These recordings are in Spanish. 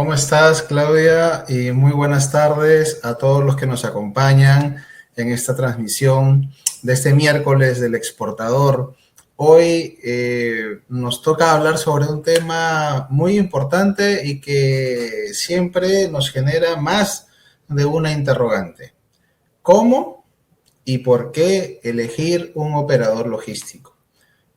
¿Cómo estás, Claudia? Y muy buenas tardes a todos los que nos acompañan en esta transmisión de este miércoles del exportador. Hoy nos toca hablar sobre un tema muy importante y que siempre nos genera más de una interrogante. ¿Cómo y por qué elegir un operador logístico?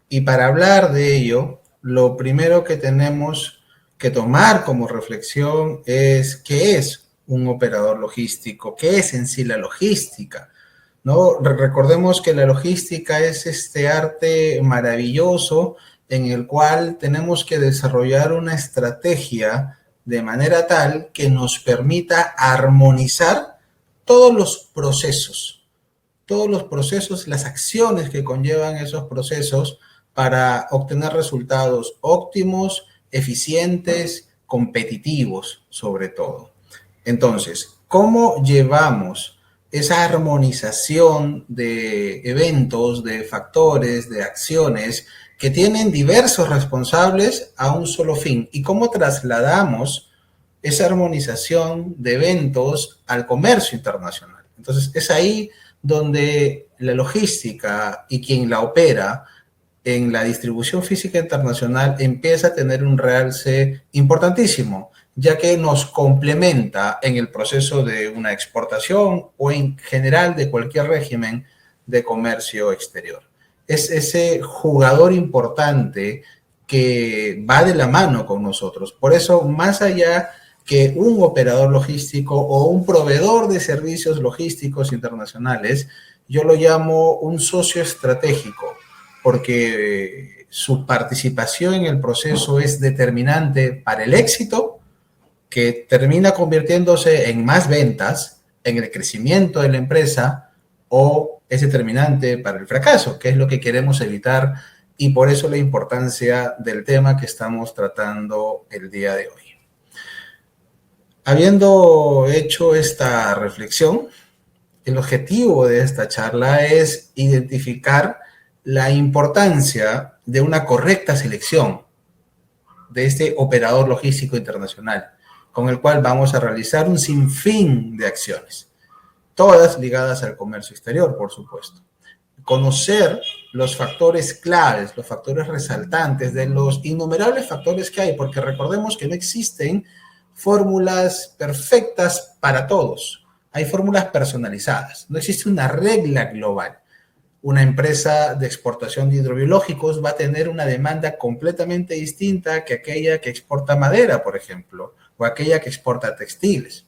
Y para hablar de ello, lo primero que tenemos que tomar como reflexión es qué es un operador logístico, qué es en sí la logística, ¿no? Recordemos que la logística es este arte maravilloso en el cual tenemos que desarrollar una estrategia de manera tal que nos permita armonizar todos todos los procesos, las acciones que conllevan esos procesos para obtener resultados óptimos, eficientes, competitivos, sobre todo. Entonces, ¿cómo llevamos esa armonización de eventos, de factores, de acciones que tienen diversos responsables a un solo fin? ¿Y cómo trasladamos esa armonización de eventos al comercio internacional? Entonces, es ahí donde la logística y quien la opera en la distribución física internacional empieza a tener un realce importantísimo, ya que nos complementa en el proceso de una exportación o en general de cualquier régimen de comercio exterior. Es ese jugador importante que va de la mano con nosotros. Por eso, más allá que un operador logístico o un proveedor de servicios logísticos internacionales, yo lo llamo un socio estratégico, porque su participación en el proceso es determinante para el éxito, que termina convirtiéndose en más ventas, en el crecimiento de la empresa, o es determinante para el fracaso, que es lo que queremos evitar, y por eso la importancia del tema que estamos tratando el día de hoy. Habiendo hecho esta reflexión, el objetivo de esta charla es identificar la importancia de una correcta selección de este operador logístico internacional, con el cual vamos a realizar un sinfín de acciones, todas ligadas al comercio exterior, por supuesto. Conocer los factores claves, los factores resaltantes de los innumerables factores que hay, porque recordemos que no existen fórmulas perfectas para todos. Hay fórmulas personalizadas. No existe una regla global. Una empresa de exportación de hidrobiológicos va a tener una demanda completamente distinta que aquella que exporta madera, por ejemplo, o aquella que exporta textiles.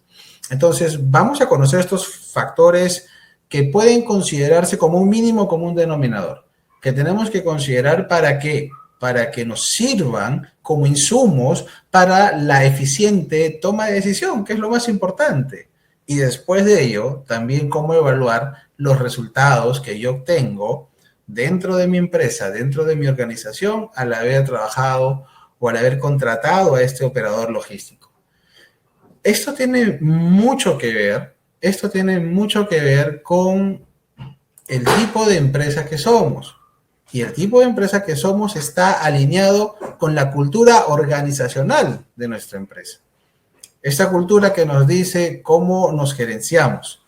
Entonces, vamos a conocer estos factores que pueden considerarse como un mínimo común denominador, que tenemos que considerar para que nos sirvan como insumos para la eficiente toma de decisión, que es lo más importante. Y después de ello, también cómo evaluar los resultados que yo obtengo dentro de mi empresa, dentro de mi organización, al haber trabajado o al haber contratado a este operador logístico. Esto tiene mucho que ver con el tipo de empresa que somos. Y el tipo de empresa que somos está alineado con la cultura organizacional de nuestra empresa. Esta cultura que nos dice cómo nos gerenciamos.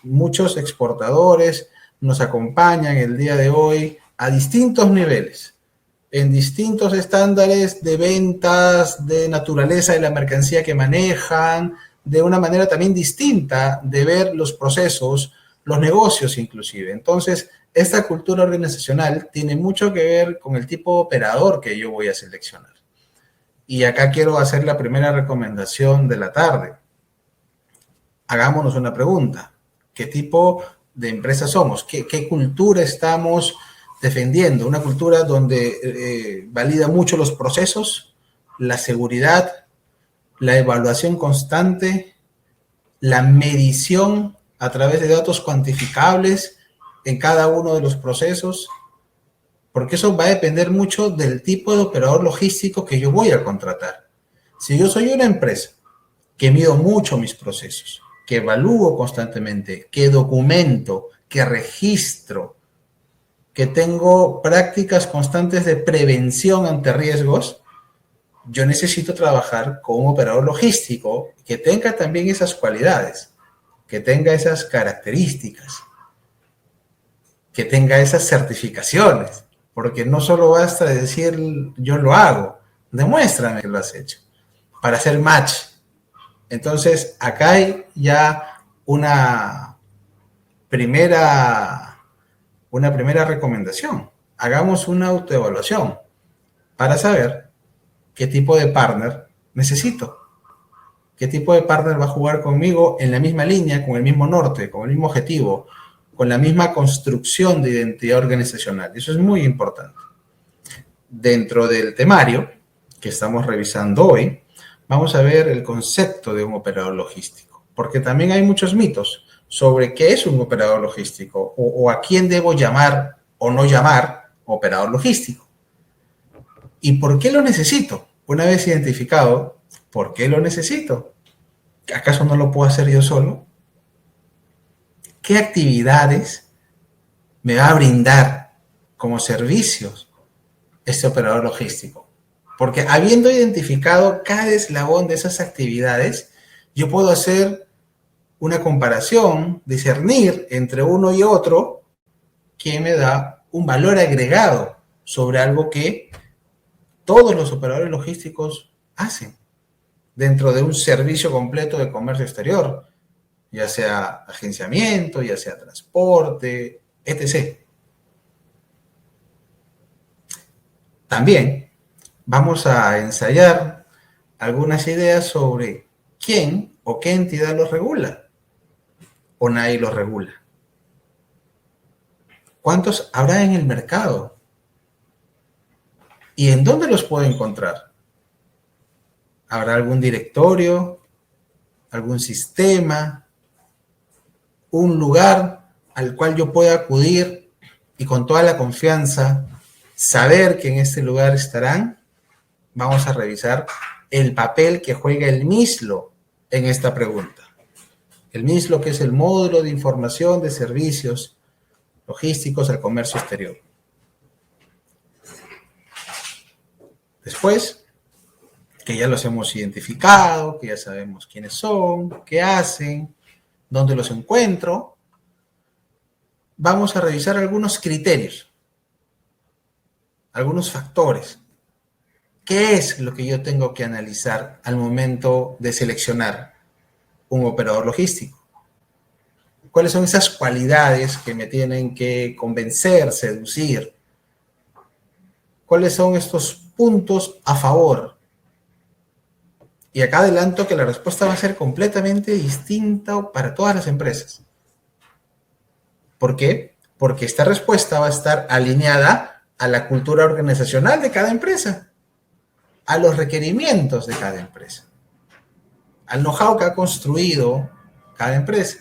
Muchos exportadores nos acompañan el día de hoy a distintos niveles, en distintos estándares de ventas, de naturaleza de la mercancía que manejan, de una manera también distinta de ver los procesos, los negocios inclusive. Entonces, esta cultura organizacional tiene mucho que ver con el tipo de operador que yo voy a seleccionar. Y acá quiero hacer la primera recomendación de la tarde. Hagámonos una pregunta. ¿Qué tipo de empresa somos? ¿Qué cultura estamos defendiendo? Una cultura donde valida mucho los procesos, la seguridad, la evaluación constante, la medición a través de datos cuantificables en cada uno de los procesos, porque eso va a depender mucho del tipo de operador logístico que yo voy a contratar. Si yo soy una empresa que mido mucho mis procesos, que evalúo constantemente, que documento, que registro, que tengo prácticas constantes de prevención ante riesgos, yo necesito trabajar con un operador logístico que tenga también esas cualidades, que tenga esas características, que tenga esas certificaciones, porque no solo basta decir yo lo hago, demuéstrame que lo has hecho, para hacer match. Entonces, acá hay ya una primera recomendación. Hagamos una autoevaluación para saber qué tipo de partner necesito, qué tipo de partner va a jugar conmigo en la misma línea, con el mismo norte, con el mismo objetivo, con la misma construcción de identidad organizacional. Eso es muy importante. Dentro del temario que estamos revisando hoy, vamos a ver el concepto de un operador logístico, porque también hay muchos mitos sobre qué es un operador logístico o a quién debo llamar o no llamar operador logístico. ¿Y por qué lo necesito? Una vez identificado, ¿por qué lo necesito? ¿Acaso no lo puedo hacer yo solo? ¿Qué actividades me va a brindar como servicios este operador logístico? Porque habiendo identificado cada eslabón de esas actividades, yo puedo hacer una comparación, discernir entre uno y otro, que me da un valor agregado sobre algo que todos los operadores logísticos hacen dentro de un servicio completo de comercio exterior, ya sea agenciamiento, ya sea transporte, etc. También vamos a ensayar algunas ideas sobre quién o qué entidad los regula o nadie los regula. ¿Cuántos habrá en el mercado? ¿Y en dónde los puedo encontrar? ¿Habrá algún directorio, algún sistema, un lugar al cual yo pueda acudir y con toda la confianza saber que en este lugar estarán? Vamos a revisar el papel que juega el MISLO en esta pregunta. El MISLO, que es el módulo de información de servicios logísticos al comercio exterior. Después, que ya los hemos identificado, que ya sabemos quiénes son, qué hacen, dónde los encuentro, vamos a revisar algunos criterios, algunos factores. ¿Qué es lo que yo tengo que analizar al momento de seleccionar un operador logístico? ¿Cuáles son esas cualidades que me tienen que convencer, seducir? ¿Cuáles son estos puntos a favor? Y acá adelanto que la respuesta va a ser completamente distinta para todas las empresas. ¿Por qué? Porque esta respuesta va a estar alineada a la cultura organizacional de cada empresa, a los requerimientos de cada empresa, al know-how que ha construido cada empresa.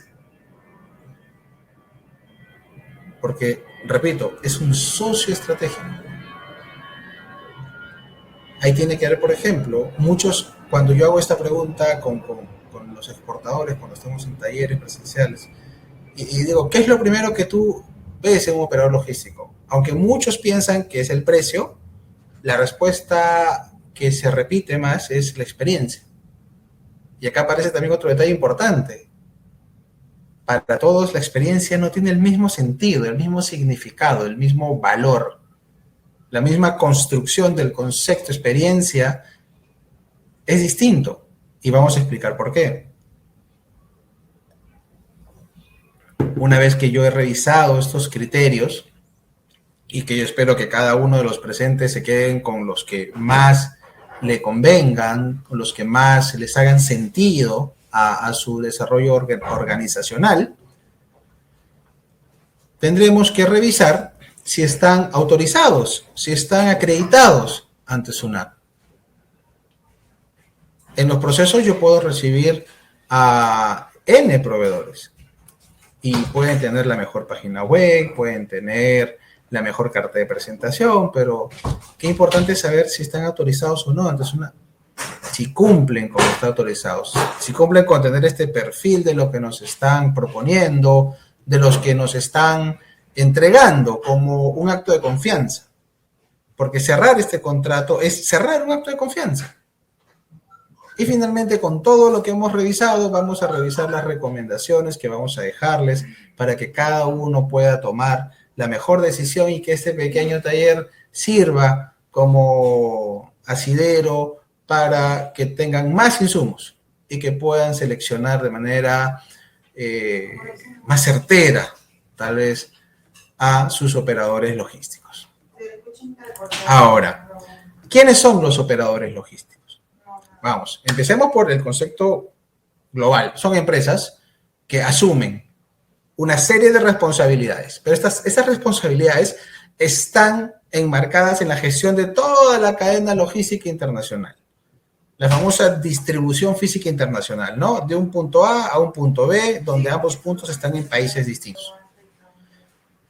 Porque, repito, es un socio estratégico. Ahí tiene que haber, por ejemplo, muchos, cuando yo hago esta pregunta con los exportadores, cuando estamos en talleres presenciales, y digo, ¿qué es lo primero que tú ves en un operador logístico? Aunque muchos piensan que es el precio, la respuesta que se repite más es la experiencia. Y acá aparece también otro detalle importante. Para todos la experiencia no tiene el mismo sentido, el mismo significado, el mismo valor. La misma construcción del concepto experiencia es distinto. Y vamos a explicar por qué. Una vez que yo he revisado estos criterios, y que yo espero que cada uno de los presentes se queden con los que más le convengan, con los que más les hagan sentido a su desarrollo organizacional, tendremos que revisar si están autorizados, si están acreditados ante SUNAT. En los procesos yo puedo recibir a N proveedores y pueden tener la mejor página web, pueden tener la mejor carta de presentación, pero qué importante es saber si están autorizados o no ante SUNAT. Si cumplen con estar autorizados, si cumplen con tener este perfil de lo que nos están proponiendo, de los que nos están entregando como un acto de confianza. Porque cerrar este contrato es cerrar un acto de confianza. Y finalmente, con todo lo que hemos revisado, vamos a revisar las recomendaciones que vamos a dejarles para que cada uno pueda tomar la mejor decisión y que este pequeño taller sirva como asidero para que tengan más insumos y que puedan seleccionar de manera más certera, tal vez, a sus operadores logísticos. Ahora, ¿quiénes son los operadores logísticos? Vamos, empecemos por el concepto global. Son empresas que asumen una serie de responsabilidades, pero esas responsabilidades están enmarcadas en la gestión de toda la cadena logística internacional. La famosa distribución física internacional, ¿no? De un punto A a un punto B, donde ambos puntos están en países distintos.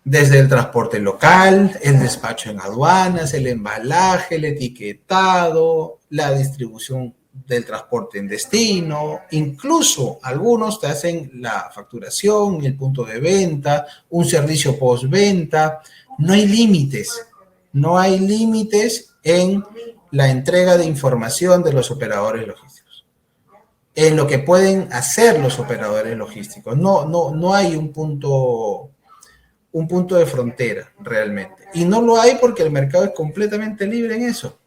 Desde el transporte local, el despacho en aduanas, el embalaje, el etiquetado, la distribución del transporte en destino, incluso algunos te hacen la facturación, el punto de venta, un servicio postventa. No hay límites, no hay límites en la entrega de información de los operadores logísticos, en lo que pueden hacer los operadores logísticos. No hay un punto de frontera realmente. Y no lo hay porque el mercado es completamente libre en eso.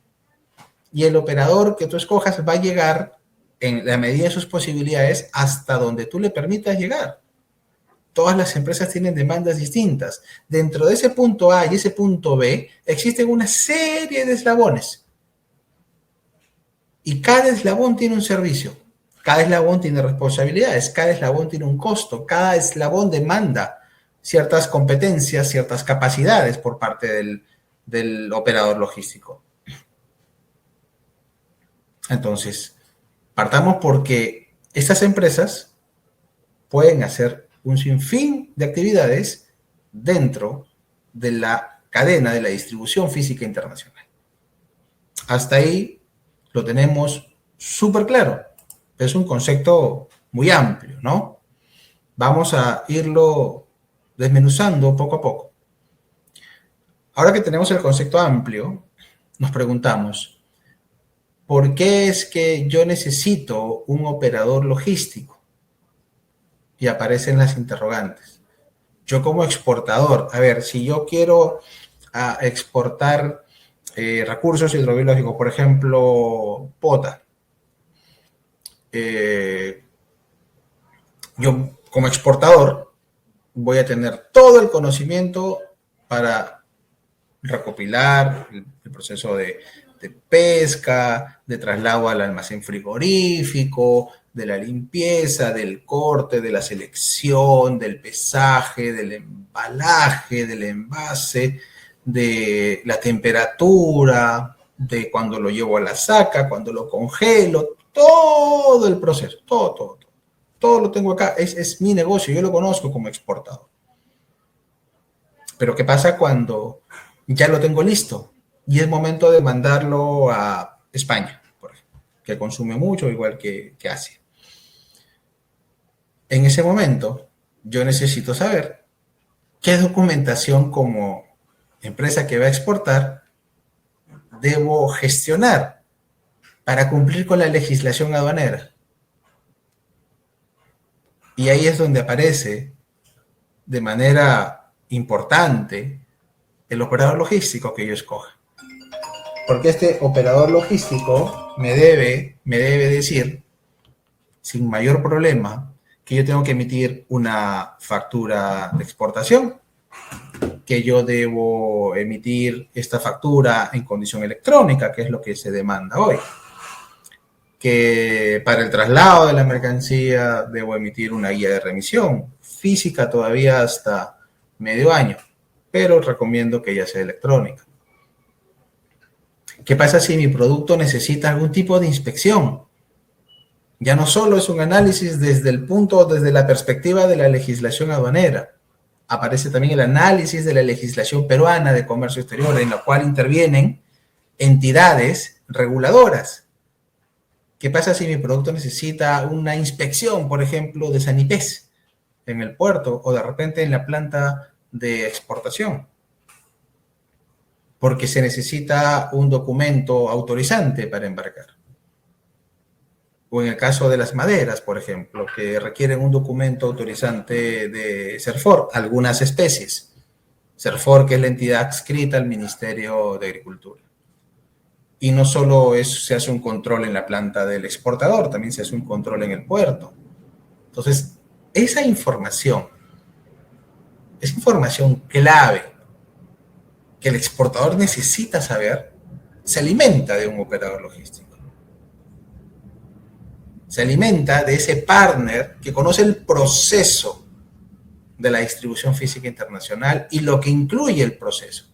Y el operador que tú escojas va a llegar en la medida de sus posibilidades hasta donde tú le permitas llegar. Todas las empresas tienen demandas distintas. Dentro de ese punto A y ese punto B existen una serie de eslabones. Y cada eslabón tiene un servicio. Cada eslabón tiene responsabilidades. Cada eslabón tiene un costo. Cada eslabón demanda ciertas competencias, ciertas capacidades por parte del operador logístico. Entonces, partamos porque estas empresas pueden hacer un sinfín de actividades dentro de la cadena de la distribución física internacional. Hasta ahí lo tenemos súper claro. Es un concepto muy amplio, ¿no? Vamos a irlo desmenuzando poco a poco. Ahora que tenemos el concepto amplio, nos preguntamos, ¿por qué es que yo necesito un operador logístico? Y aparecen las interrogantes. Yo como exportador, a ver, si yo quiero exportar recursos hidrobiológicos, por ejemplo, pota, yo como exportador voy a tener todo el conocimiento para recopilar el proceso de pesca, de traslado al almacén frigorífico, de la limpieza, del corte, de la selección, del pesaje, del embalaje, del envase, de la temperatura, de cuando lo llevo a la saca, cuando lo congelo, todo el proceso, todo lo tengo acá, es mi negocio, yo lo conozco como exportador. Pero ¿qué pasa cuando ya lo tengo listo y es momento de mandarlo a España, por ejemplo, que consume mucho, igual que Asia? En ese momento, yo necesito saber qué documentación como empresa que va a exportar debo gestionar para cumplir con la legislación aduanera. Y ahí es donde aparece de manera importante el operador logístico que yo escoja. Porque este operador logístico me debe decir, sin mayor problema, que yo tengo que emitir una factura de exportación, que yo debo emitir esta factura en condición electrónica, que es lo que se demanda hoy, que para el traslado de la mercancía debo emitir una guía de remisión, física todavía hasta medio año, pero recomiendo que ya sea electrónica. ¿Qué pasa si mi producto necesita algún tipo de inspección? Ya no solo es un análisis desde la perspectiva de la legislación aduanera, aparece también el análisis de la legislación peruana de comercio exterior, en la cual intervienen entidades reguladoras. ¿Qué pasa si mi producto necesita una inspección, por ejemplo, de Sanipes en el puerto o de repente en la planta de exportación? Porque se necesita un documento autorizante para embarcar. O en el caso de las maderas, por ejemplo, que requieren un documento autorizante de CERFOR, algunas especies. CERFOR, que es la entidad adscrita al Ministerio de Agricultura. Y no solo se hace un control en la planta del exportador, también se hace un control en el puerto. Entonces, esa información es información clave que el exportador necesita saber, se alimenta de un operador logístico. Se alimenta de ese partner que conoce el proceso de la distribución física internacional y lo que incluye el proceso.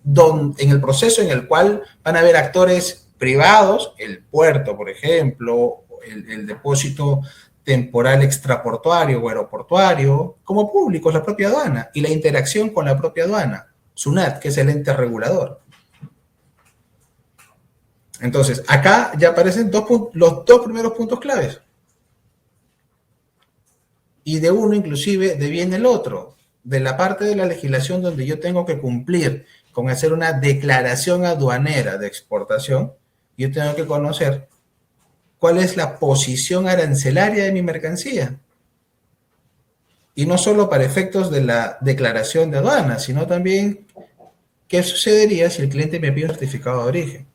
En el proceso en el cual van a haber actores privados, el puerto, por ejemplo, el depósito temporal extraportuario o aeroportuario, como públicos, la propia aduana, y la interacción con la propia aduana, SUNAT, que es el ente regulador. Entonces, acá ya aparecen los dos primeros puntos claves. Y de uno inclusive deviene el otro. De la parte de la legislación donde yo tengo que cumplir con hacer una declaración aduanera de exportación, yo tengo que conocer cuál es la posición arancelaria de mi mercancía. Y no solo para efectos de la declaración de aduana, sino también qué sucedería si el cliente me pide un certificado de origen.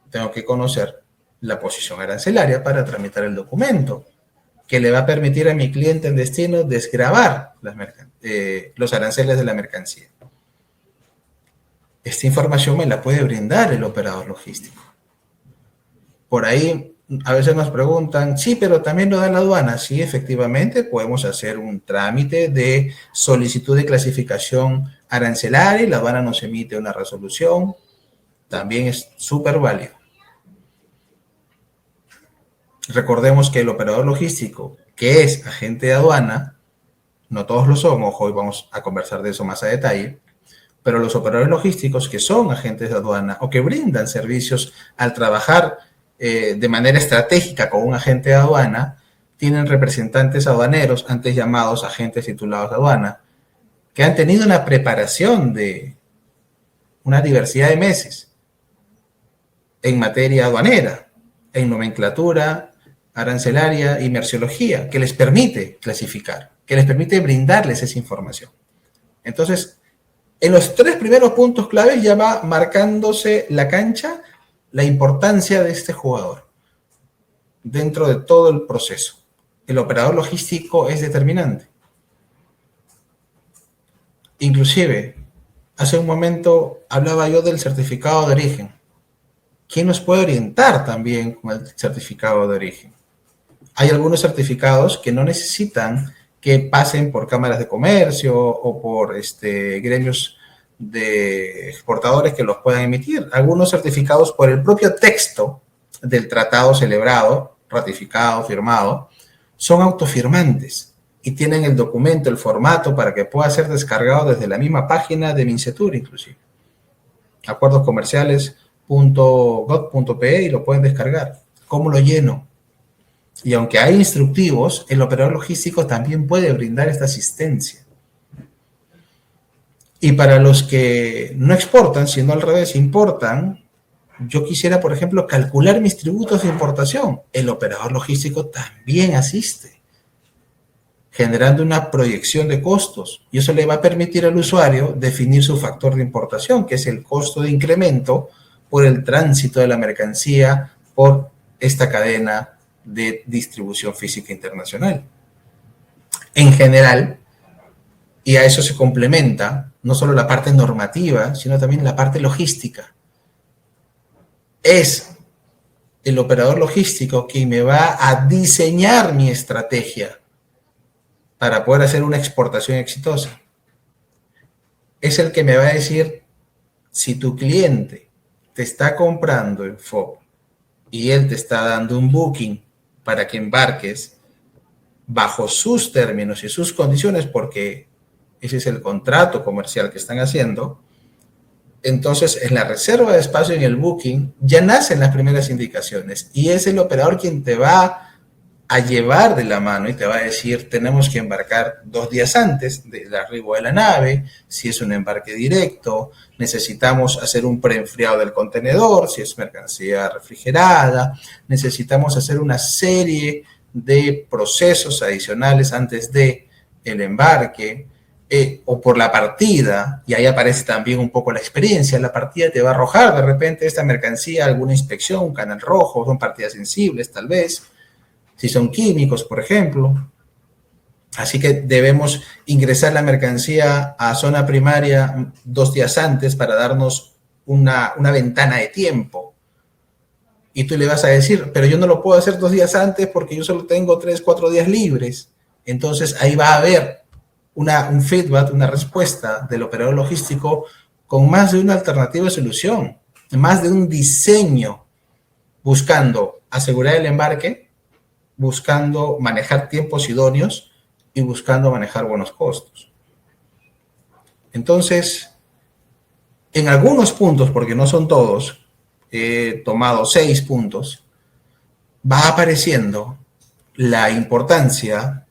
Tengo que conocer la posición arancelaria para tramitar el documento, que le va a permitir a mi cliente en destino desgravar los aranceles de la mercancía. Esta información me la puede brindar el operador logístico. Por ahí a veces nos preguntan, sí, pero también lo da la aduana. Sí, efectivamente, podemos hacer un trámite de solicitud de clasificación arancelaria y la aduana nos emite una resolución. También es súper válido. Recordemos que el operador logístico, que es agente de aduana, no todos lo son, ojo, hoy vamos a conversar de eso más a detalle, pero los operadores logísticos que son agentes de aduana o que brindan servicios al trabajar de manera estratégica con un agente de aduana, tienen representantes aduaneros, antes llamados agentes titulados de aduana, que han tenido una preparación de una diversidad de meses en materia aduanera, en nomenclatura, arancelaria y merciología, que les permite clasificar, que les permite brindarles esa información. Entonces, en los tres primeros puntos claves ya va marcándose la cancha, la importancia de este jugador dentro de todo el proceso. El operador logístico es determinante. Inclusive, hace un momento hablaba yo del certificado de origen. ¿Quién nos puede orientar también con el certificado de origen? Hay algunos certificados que no necesitan que pasen por cámaras de comercio o por gremios de exportadores que los puedan emitir. Algunos certificados por el propio texto del tratado celebrado, ratificado, firmado, son autofirmantes y tienen el documento, el formato para que pueda ser descargado desde la misma página de Mincetur inclusive. Acuerdoscomerciales.gov.pe y lo pueden descargar. ¿Cómo lo lleno? Y aunque hay instructivos, el operador logístico también puede brindar esta asistencia. Y para los que no exportan, sino al revés, importan, yo quisiera, por ejemplo, calcular mis tributos de importación. El operador logístico también asiste, generando una proyección de costos. Y eso le va a permitir al usuario definir su factor de importación, que es el costo de incremento por el tránsito de la mercancía por esta cadena de distribución física internacional. En general, y a eso se complementa no solo la parte normativa, sino también la parte logística. Es el operador logístico quien me va a diseñar mi estrategia para poder hacer una exportación exitosa. Es el que me va a decir si tu cliente te está comprando en FOB y él te está dando un booking para que embarques bajo sus términos y sus condiciones, porque ese es el contrato comercial que están haciendo. Entonces, en la reserva de espacio en el booking ya nacen las primeras indicaciones y es el operador quien te va a llevar de la mano y te va a decir, tenemos que embarcar 2 días antes del arribo de la nave, si es un embarque directo, necesitamos hacer un preenfriado del contenedor, si es mercancía refrigerada, necesitamos hacer una serie de procesos adicionales antes de el embarque, o por la partida, y ahí aparece también un poco la experiencia. La partida te va a arrojar de repente esta mercancía, alguna inspección, un canal rojo, son partidas sensibles tal vez, si son químicos, por ejemplo. Así que debemos ingresar la mercancía a zona primaria 2 días antes para darnos una ventana de tiempo. Y tú le vas a decir, pero yo no lo puedo hacer 2 días antes porque yo solo tengo 3, 4 días libres. Entonces ahí va a haber un feedback, una respuesta del operador logístico con más de una alternativa de solución, más de un diseño, buscando asegurar el embarque, buscando manejar tiempos idóneos y buscando manejar buenos costos. Entonces, en algunos puntos, porque no son todos, he tomado 6 puntos, va apareciendo la importancia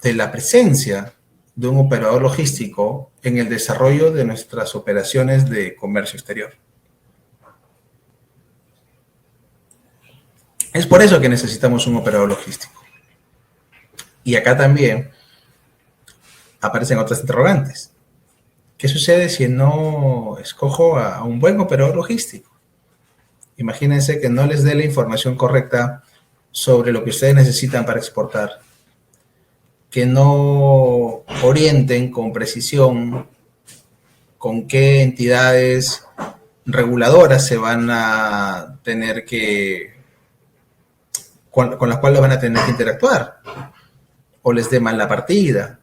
de la presencia de un operador logístico en el desarrollo de nuestras operaciones de comercio exterior. Es por eso que necesitamos un operador logístico. Y acá también aparecen otras interrogantes. ¿Qué sucede si no escojo a un buen operador logístico? Imagínense que no les dé la información correcta sobre lo que ustedes necesitan para exportar, que no orienten con precisión con qué entidades reguladoras se van a tener que, con las cuales van a tener que interactuar, o les dé mal la partida,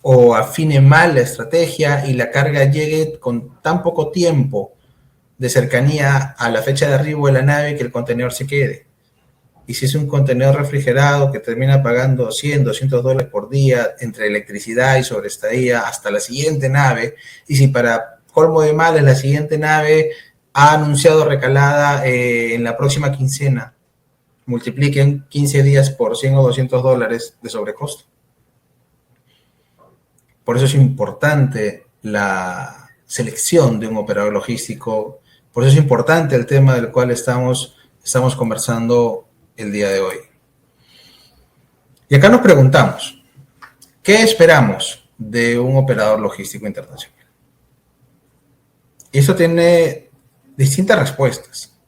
o afine mal la estrategia y la carga llegue con tan poco tiempo de cercanía a la fecha de arribo de la nave que el contenedor se quede. Y si es un contenedor refrigerado que termina pagando 100, 200 dólares por día entre electricidad y sobreestadía hasta la siguiente nave, y si para colmo de males la siguiente nave ha anunciado recalada en la próxima quincena, multipliquen 15 días por 100 o 200 dólares de sobrecosto. Por eso es importante la selección de un operador logístico, por eso es importante el tema del cual estamos conversando el día de hoy. Y acá nos preguntamos, ¿qué esperamos de un operador logístico internacional? Y esto tiene distintas respuestas,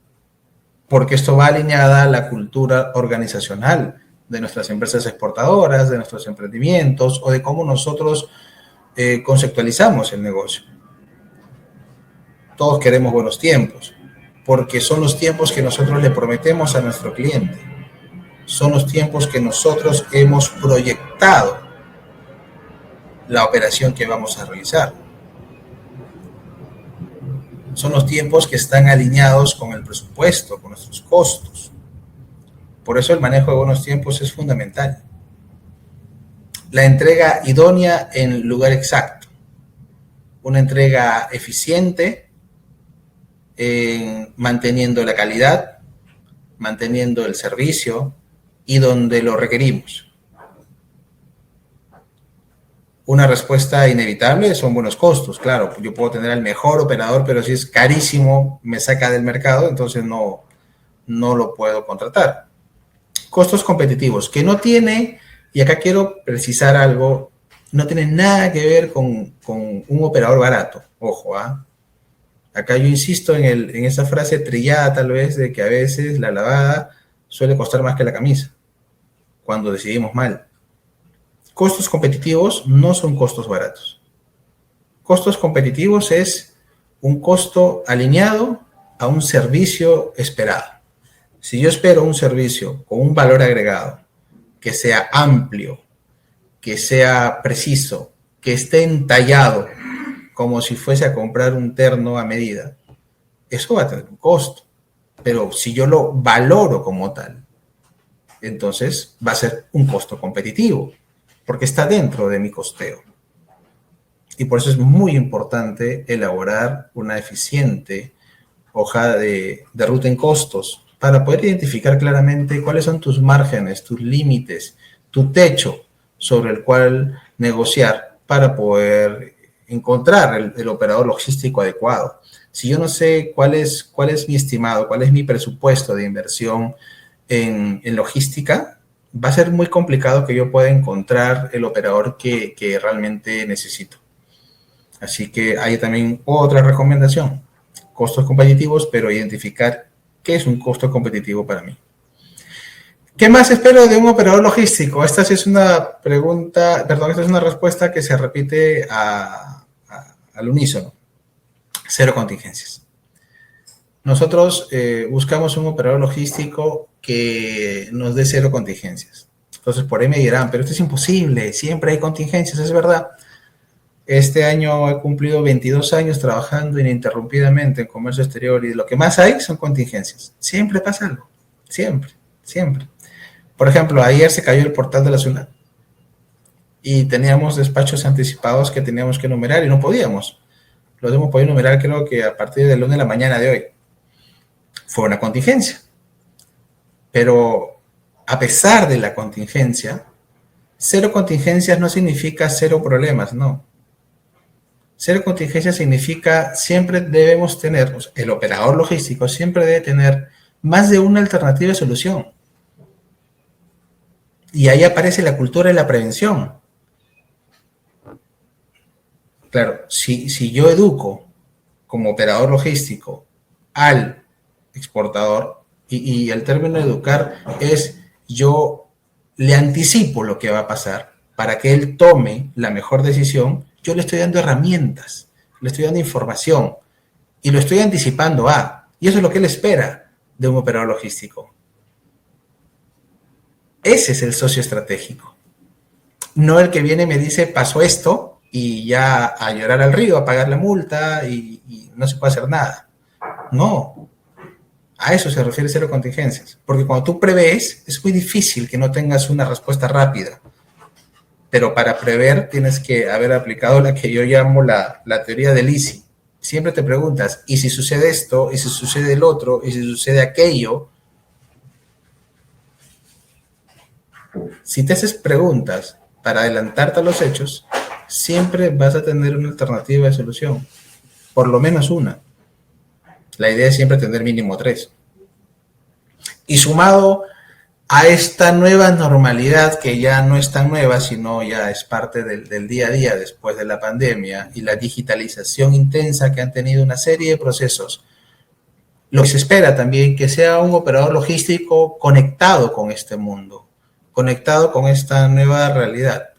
porque esto va alineada a la cultura organizacional de nuestras empresas exportadoras, de nuestros emprendimientos o de cómo nosotros conceptualizamos el negocio. Todos queremos buenos tiempos, porque son los tiempos que nosotros le prometemos a nuestro cliente. Son los tiempos que nosotros hemos proyectado la operación que vamos a realizar. Son los tiempos que están alineados con el presupuesto, con nuestros costos. Por eso el manejo de buenos tiempos es fundamental. La entrega idónea en el lugar exacto. Una entrega eficiente, manteniendo la calidad, manteniendo el servicio y donde lo requerimos. Una respuesta inevitable son buenos costos. Claro, yo puedo tener al mejor operador, pero si es carísimo, me saca del mercado, entonces no lo puedo contratar. Costos competitivos, que no tiene, y acá quiero precisar algo, no tiene nada que ver con un operador barato. Ojo, acá yo insisto en esa frase trillada tal vez de que a veces la lavada suele costar más que la camisa, cuando decidimos mal. Costos competitivos no son costos baratos. Costos competitivos es un costo alineado a un servicio esperado. Si yo espero un servicio con un valor agregado, que sea amplio, que sea preciso, que esté entallado, como si fuese a comprar un terno a medida, eso va a tener un costo. Pero si yo lo valoro como tal, entonces va a ser un costo competitivo, porque está dentro de mi costeo. Y por eso es muy importante elaborar una eficiente hoja de ruta en costos para poder identificar claramente cuáles son tus márgenes, tus límites, tu techo sobre el cual negociar para poder encontrar el operador logístico adecuado. Si yo no sé cuál es mi estimado, cuál es mi presupuesto de inversión en logística, va a ser muy complicado que yo pueda encontrar el operador que realmente necesito. Así que hay también otra recomendación, costos competitivos, pero identificar qué es un costo competitivo para mí. ¿Qué más espero de un operador logístico? Esta sí es una pregunta, perdón, esta es una respuesta que se repite al unísono. Cero contingencias. Nosotros buscamos un operador logístico que nos dé cero contingencias. Entonces, por ahí me dirán, pero esto es imposible, siempre hay contingencias, es verdad. Este año he cumplido 22 años trabajando ininterrumpidamente en comercio exterior y lo que más hay son contingencias. Siempre pasa algo, siempre, siempre. Por ejemplo, ayer se cayó el portal de la ciudad y teníamos despachos anticipados que teníamos que numerar y no podíamos. Los hemos podido numerar creo que a partir del lunes de la mañana de hoy. Fue una contingencia. Pero a pesar de la contingencia, cero contingencias no significa cero problemas, no. Cero contingencia significa siempre debemos tener, el operador logístico siempre debe tener más de una alternativa de solución. Y ahí aparece la cultura de la prevención. Claro, si yo educo como operador logístico al exportador, y el término educar es yo le anticipo lo que va a pasar para que él tome la mejor decisión, yo le estoy dando herramientas, le estoy dando información y lo estoy anticipando y eso es lo que él espera de un operador logístico. Ese es el socio estratégico. No el que viene y me dice, pasó esto, y ya a llorar al río, a pagar la multa, y no se puede hacer nada. No. A eso se refiere cero contingencias. Porque cuando tú prevés, es muy difícil que no tengas una respuesta rápida. Pero para prever tienes que haber aplicado la que yo llamo la teoría del easy. Siempre te preguntas, ¿y si sucede esto? ¿Y si sucede el otro? ¿Y si sucede aquello? Si te haces preguntas para adelantarte a los hechos, siempre vas a tener una alternativa de solución. Por lo menos una. La idea es siempre tener mínimo 3. Y sumado a esta nueva normalidad, que ya no es tan nueva, sino ya es parte del día a día después de la pandemia, y la digitalización intensa que han tenido una serie de procesos, lo que se espera también que sea un operador logístico conectado con este mundo, conectado con esta nueva realidad,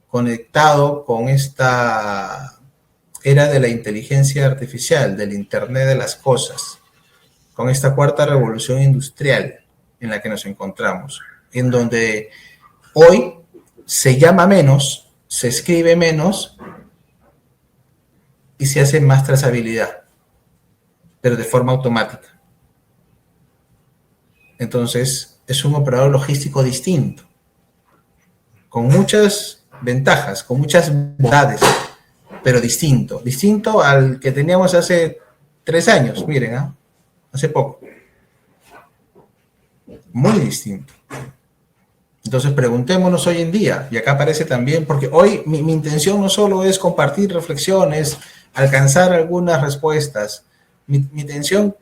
conectado con esta era de la inteligencia artificial, del Internet de las cosas, con esta cuarta revolución industrial en la que nos encontramos, en donde hoy se llama menos, se escribe menos y se hace más trazabilidad, pero de forma automática. Entonces, es un operador logístico distinto, con muchas ventajas, con muchas bondades, pero distinto al que teníamos hace 3 años, miren, hace poco. Muy distinto. Entonces preguntémonos hoy en día, y acá aparece también, porque hoy mi intención no solo es compartir reflexiones, alcanzar algunas respuestas, mi intención,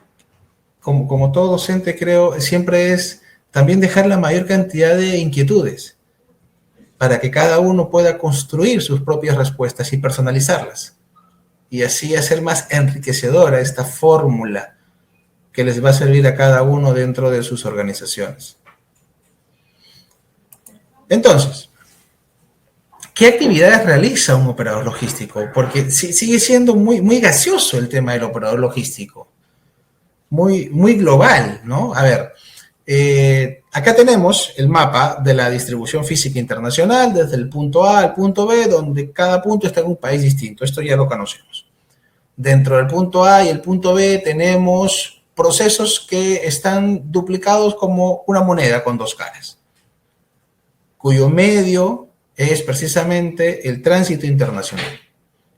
como todo docente creo, siempre es también dejar la mayor cantidad de inquietudes, para que cada uno pueda construir sus propias respuestas y personalizarlas, y así hacer más enriquecedora esta fórmula que les va a servir a cada uno dentro de sus organizaciones. Entonces, ¿qué actividades realiza un operador logístico? Porque sigue siendo muy gaseoso el tema del operador logístico, muy global, ¿no? A ver, acá tenemos el mapa de la distribución física internacional desde el punto A al punto B, donde cada punto está en un país distinto. Esto ya lo conocemos. Dentro del punto A y el punto B tenemos procesos que están duplicados como una moneda con 2 caras, cuyo medio es precisamente el tránsito internacional.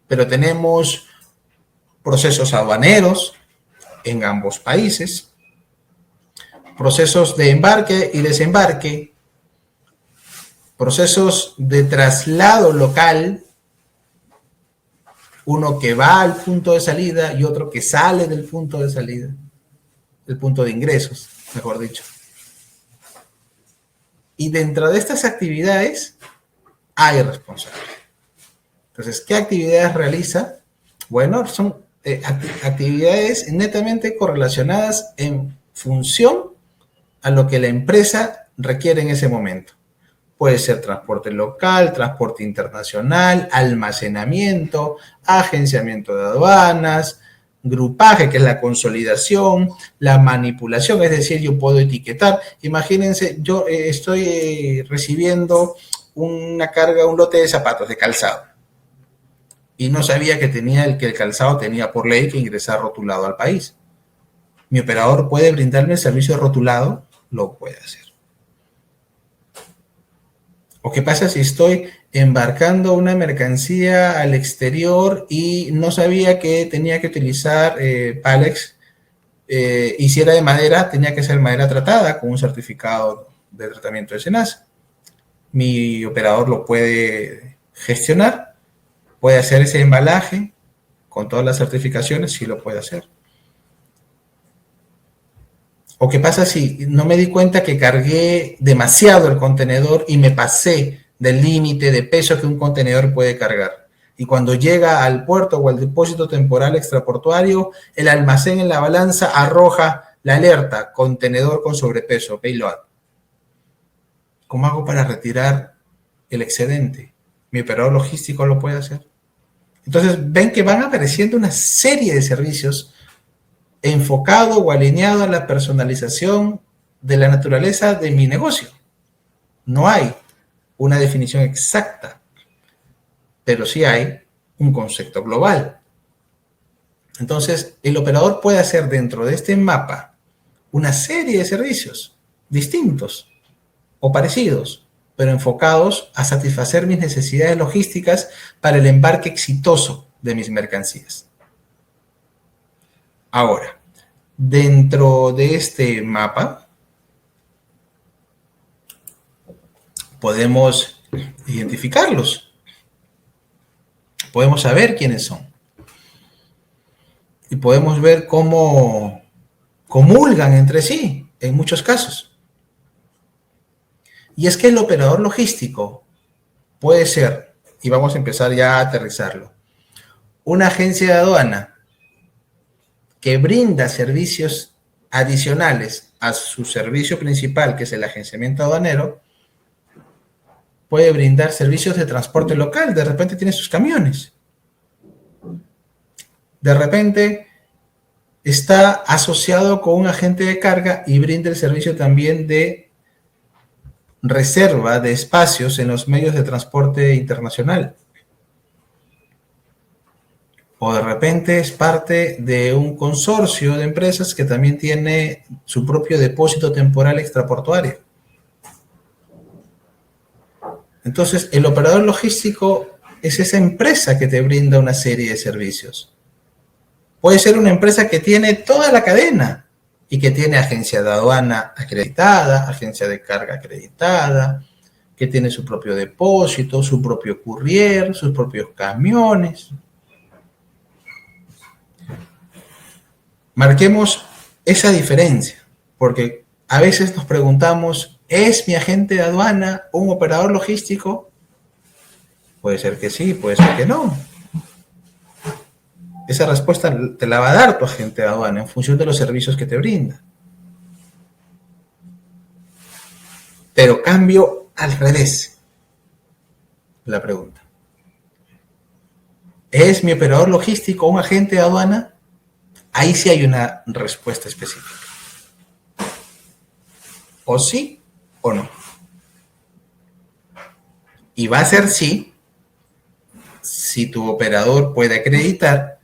Pero tenemos procesos aduaneros en ambos países, procesos de embarque y desembarque, procesos de traslado local, uno que va al punto de salida y otro que sale del punto de salida, el punto de ingresos, mejor dicho. Y dentro de estas actividades hay responsable. Entonces, ¿qué actividades realiza? Bueno, son actividades netamente correlacionadas en función a lo que la empresa requiere en ese momento. Puede ser transporte local, transporte internacional, almacenamiento, agenciamiento de aduanas, grupaje, que es la consolidación, la manipulación, es decir, yo puedo etiquetar. Imagínense, yo estoy recibiendo una carga, un lote de zapatos de calzado y no sabía que el calzado tenía por ley que ingresar rotulado al país. ¿Mi operador puede brindarme el servicio rotulado? Lo puede hacer. ¿O qué pasa si estoy embarcando una mercancía al exterior y no sabía que tenía que utilizar Palex? Y si era de madera, tenía que ser madera tratada con un certificado de tratamiento de SENASA. Mi operador lo puede gestionar, puede hacer ese embalaje con todas las certificaciones, sí lo puede hacer. ¿O qué pasa si no me di cuenta que cargué demasiado el contenedor y me pasé del límite de peso que un contenedor puede cargar? Y cuando llega al puerto o al depósito temporal extraportuario, el almacén en la balanza arroja la alerta, contenedor con sobrepeso, payload. ¿Cómo hago para retirar el excedente? ¿Mi operador logístico lo puede hacer? Entonces, ven que van apareciendo una serie de servicios enfocado o alineado a la personalización de la naturaleza de mi negocio. No hay una definición exacta, pero sí hay un concepto global. Entonces, el operador puede hacer dentro de este mapa una serie de servicios distintos o parecidos, pero enfocados a satisfacer mis necesidades logísticas para el embarque exitoso de mis mercancías. Ahora, dentro de este mapa, podemos identificarlos. Podemos saber quiénes son. Y podemos ver cómo comulgan entre sí, en muchos casos. Y es que el operador logístico puede ser, y vamos a empezar ya a aterrizarlo, una agencia de aduana que brinda servicios adicionales a su servicio principal, que es el agenciamiento aduanero. Puede brindar servicios de transporte local, de repente tiene sus camiones. De repente está asociado con un agente de carga y brinda el servicio también de reserva de espacios en los medios de transporte internacional. O de repente es parte de un consorcio de empresas que también tiene su propio depósito temporal extraportuario. Entonces, el operador logístico es esa empresa que te brinda una serie de servicios. Puede ser una empresa que tiene toda la cadena y que tiene agencia de aduana acreditada, agencia de carga acreditada, que tiene su propio depósito, su propio courier, sus propios camiones. Marquemos esa diferencia, porque a veces nos preguntamos, ¿es mi agente de aduana un operador logístico? Puede ser que sí, puede ser que no. Esa respuesta te la va a dar tu agente de aduana en función de los servicios que te brinda. Pero cambio al revés la pregunta. ¿Es mi operador logístico un agente de aduana? Ahí sí hay una respuesta específica. O sí o no. Y va a ser sí si tu operador puede acreditar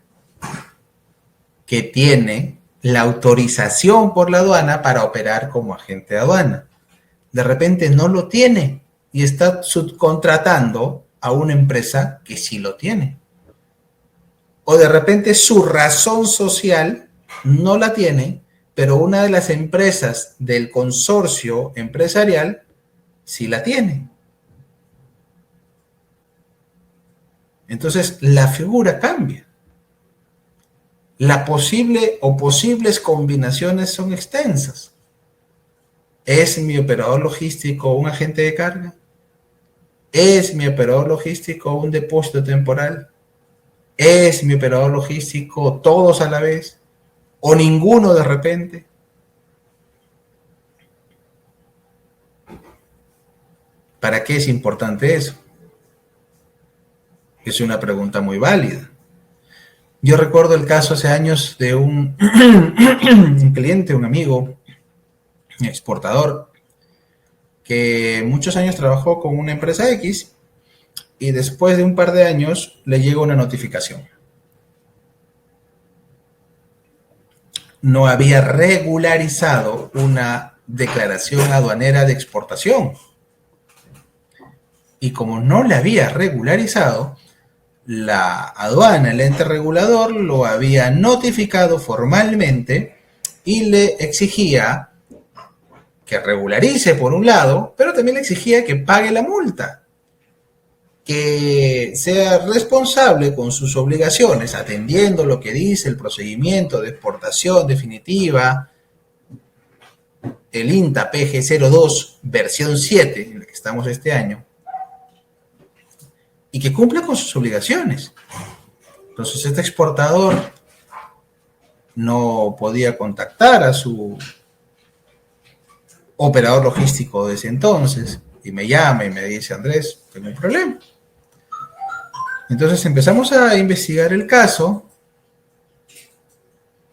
que tiene la autorización por la aduana para operar como agente de aduana. De repente no lo tiene y está subcontratando a una empresa que sí lo tiene. O de repente su razón social no la tiene, pero una de las empresas del consorcio empresarial sí la tiene. Entonces, la figura cambia. La posible o posibles combinaciones son extensas. ¿Es mi operador logístico un agente de carga? ¿Es mi operador logístico un depósito temporal? ¿Es mi operador logístico todos a la vez? ¿O ninguno de repente? ¿Para qué es importante eso? Es una pregunta muy válida. Yo recuerdo el caso hace años de un cliente, un amigo, un exportador, que muchos años trabajó con una empresa X y después de un par de años le llegó una notificación. No había regularizado una declaración aduanera de exportación. Y como no la había regularizado, la aduana, el ente regulador, lo había notificado formalmente y le exigía que regularice por un lado, pero también le exigía que pague la multa, que sea responsable con sus obligaciones, atendiendo lo que dice el procedimiento de exportación definitiva, el INTA PG02 versión 7, en la que estamos este año, y que cumpla con sus obligaciones. Entonces, este exportador no podía contactar a su operador logístico de ese entonces, y me llama y me dice: Andrés, tengo un problema. Entonces empezamos a investigar el caso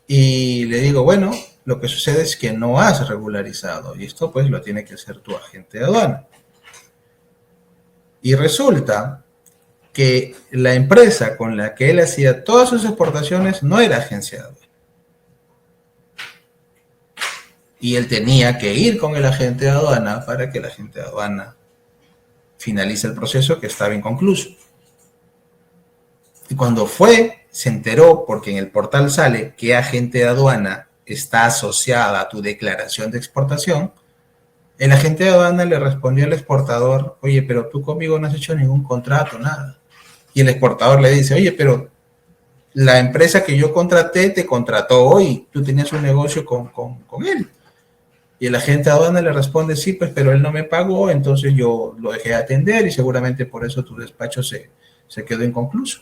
y le digo: bueno, lo que sucede es que no has regularizado, y esto pues lo tiene que hacer tu agente de aduana. Y resulta que la empresa con la que él hacía todas sus exportaciones no era agencia de aduana. Y él tenía que ir con el agente de aduana para que el agente de aduana finalice el proceso, que estaba inconcluso. Y cuando fue, se enteró, porque en el portal sale que agente de aduana está asociada a tu declaración de exportación. El agente de aduana le respondió al exportador: oye, pero tú conmigo no has hecho ningún contrato, nada. Y el exportador le dice: oye, pero la empresa que yo contraté te contrató hoy, tú tenías un negocio con él. Y el agente de aduana le responde: sí, pues, pero él no me pagó, entonces yo lo dejé de atender y seguramente por eso tu despacho se quedó inconcluso.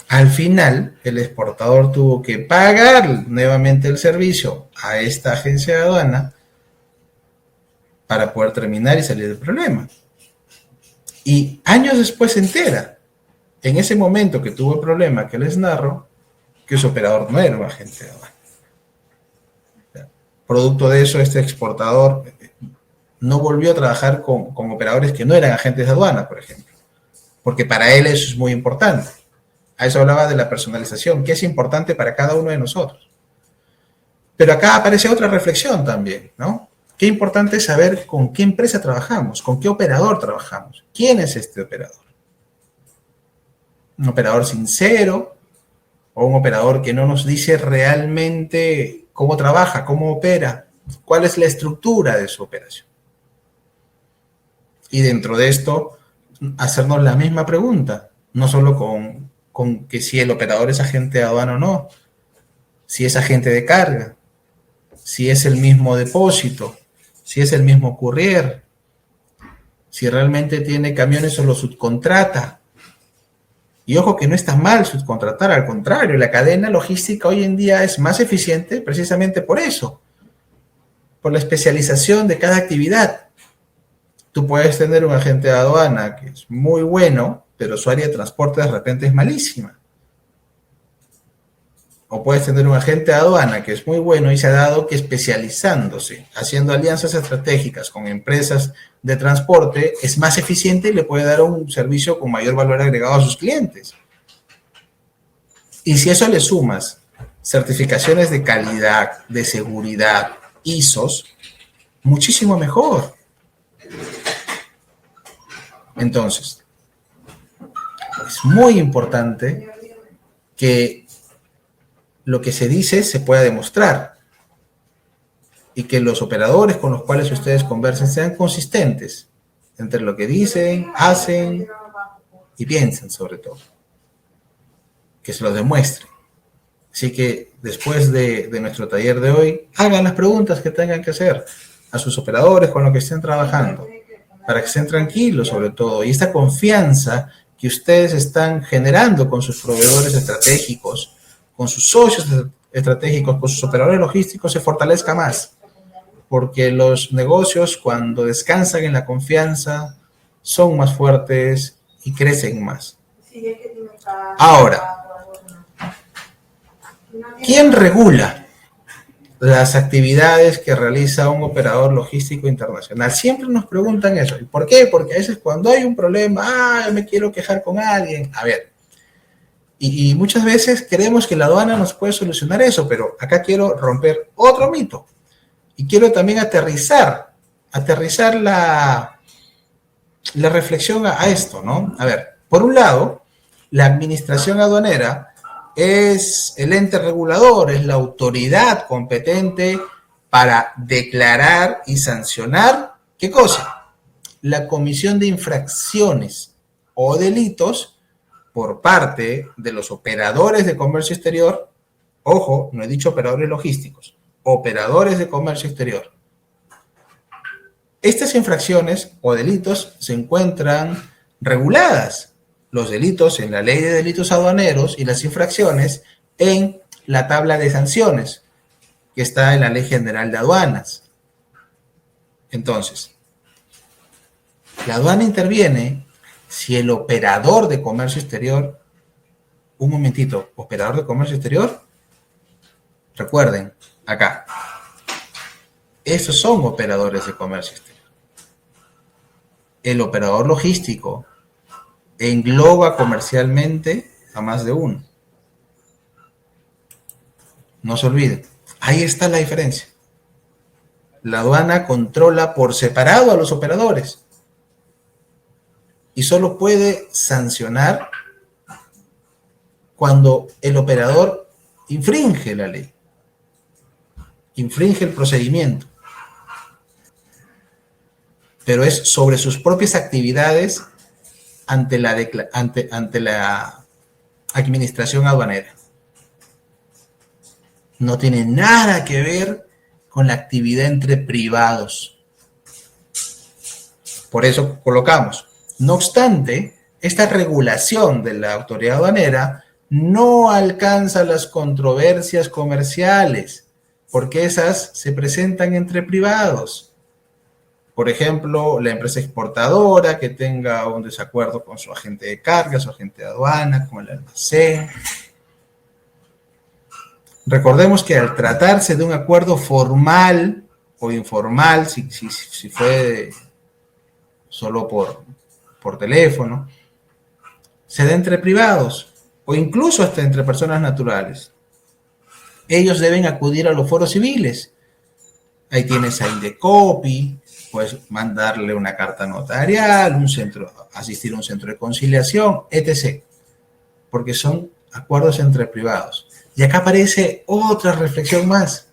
Al final, el exportador tuvo que pagar nuevamente el servicio a esta agencia de aduana para poder terminar y salir del problema. Y años después se entera, en ese momento que tuvo el problema que les narro, que su operador no era un agente de aduana. Producto de eso, este exportador no volvió a trabajar con operadores que no eran agentes de aduana, por ejemplo, porque para él eso es muy importante. A eso hablaba de la personalización, que es importante para cada uno de nosotros. Pero acá aparece otra reflexión también, ¿no? Qué importante es saber con qué empresa trabajamos, con qué operador trabajamos. ¿Quién es este operador? ¿Un operador sincero o un operador que no nos dice realmente cómo trabaja, cómo opera, cuál es la estructura de su operación? Y dentro de esto, hacernos la misma pregunta, no solo con que si el operador es agente de aduana o no, si es agente de carga, si es el mismo depósito, si es el mismo courier, si realmente tiene camiones o los subcontrata. Y ojo que no está mal subcontratar, al contrario, la cadena logística hoy en día es más eficiente precisamente por eso, por la especialización de cada actividad. Tú puedes tener un agente de aduana que es muy bueno, pero su área de transporte de repente es malísima. O puedes tener un agente de aduana que es muy bueno y se ha dado que especializándose, haciendo alianzas estratégicas con empresas de transporte, es más eficiente y le puede dar un servicio con mayor valor agregado a sus clientes. Y si eso le sumas certificaciones de calidad, de seguridad, ISOs, muchísimo mejor. Entonces, es muy importante que lo que se dice se pueda demostrar y que los operadores con los cuales ustedes conversen sean consistentes entre lo que dicen, hacen y piensan, sobre todo. Que se lo demuestren. Así que después de nuestro taller de hoy, hagan las preguntas que tengan que hacer a sus operadores con los que estén trabajando, para que estén tranquilos sobre todo. Y esta confianza que ustedes están generando con sus proveedores estratégicos, con sus socios estratégicos, con sus operadores logísticos, se fortalezca más. Porque los negocios, cuando descansan en la confianza, son más fuertes y crecen más. Ahora, ¿quién regula las actividades que realiza un operador logístico internacional? Siempre nos preguntan eso. ¿Y por qué? Porque a veces cuando hay un problema, me quiero quejar con alguien. A ver, y muchas veces creemos que la aduana nos puede solucionar eso, pero acá quiero romper otro mito. Y quiero también aterrizar la reflexión a esto, ¿no? A ver, por un lado, la administración aduanera es el ente regulador, es la autoridad competente para declarar y sancionar, ¿qué cosa? La comisión de infracciones o delitos por parte de los operadores de comercio exterior. Ojo, no he dicho operadores logísticos, operadores de comercio exterior. Estas infracciones o delitos se encuentran reguladas. Los delitos en la Ley de Delitos Aduaneros y las infracciones en la tabla de sanciones que está en la Ley General de Aduanas. Entonces, la aduana interviene si el operador de comercio exterior, un momentito, operador de comercio exterior, recuerden, acá, esos son operadores de comercio exterior. El operador logístico engloba comercialmente a más de uno. No se olviden, ahí está la diferencia. La aduana controla por separado a los operadores y solo puede sancionar cuando el operador infringe la ley, infringe el procedimiento, pero es sobre sus propias actividades ante la administración aduanera. No tiene nada que ver con la actividad entre privados. Por eso colocamos. No obstante, esta regulación de la autoridad aduanera no alcanza las controversias comerciales, porque esas se presentan entre privados. Por ejemplo, la empresa exportadora que tenga un desacuerdo con su agente de carga, su agente de aduana, con el almacén. Recordemos que al tratarse de un acuerdo formal o informal, si fue solo por teléfono, se da entre privados o incluso hasta entre personas naturales. Ellos deben acudir a los foros civiles. Ahí tienes a Indecopi, puedes mandarle una carta notarial, asistir a un centro de conciliación, etc. Porque son acuerdos entre privados. Y acá aparece otra reflexión más.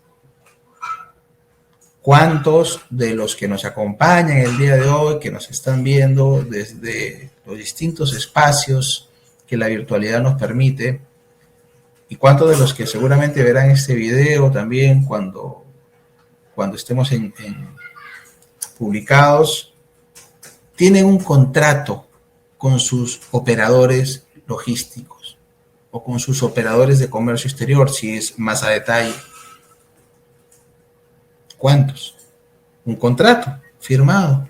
¿Cuántos de los que nos acompañan el día de hoy, que nos están viendo desde los distintos espacios que la virtualidad nos permite, y cuántos de los que seguramente verán este video también cuando estemos publicados, tienen un contrato con sus operadores logísticos o con sus operadores de comercio exterior, si es más a detalle? ¿Cuántos? Un contrato firmado.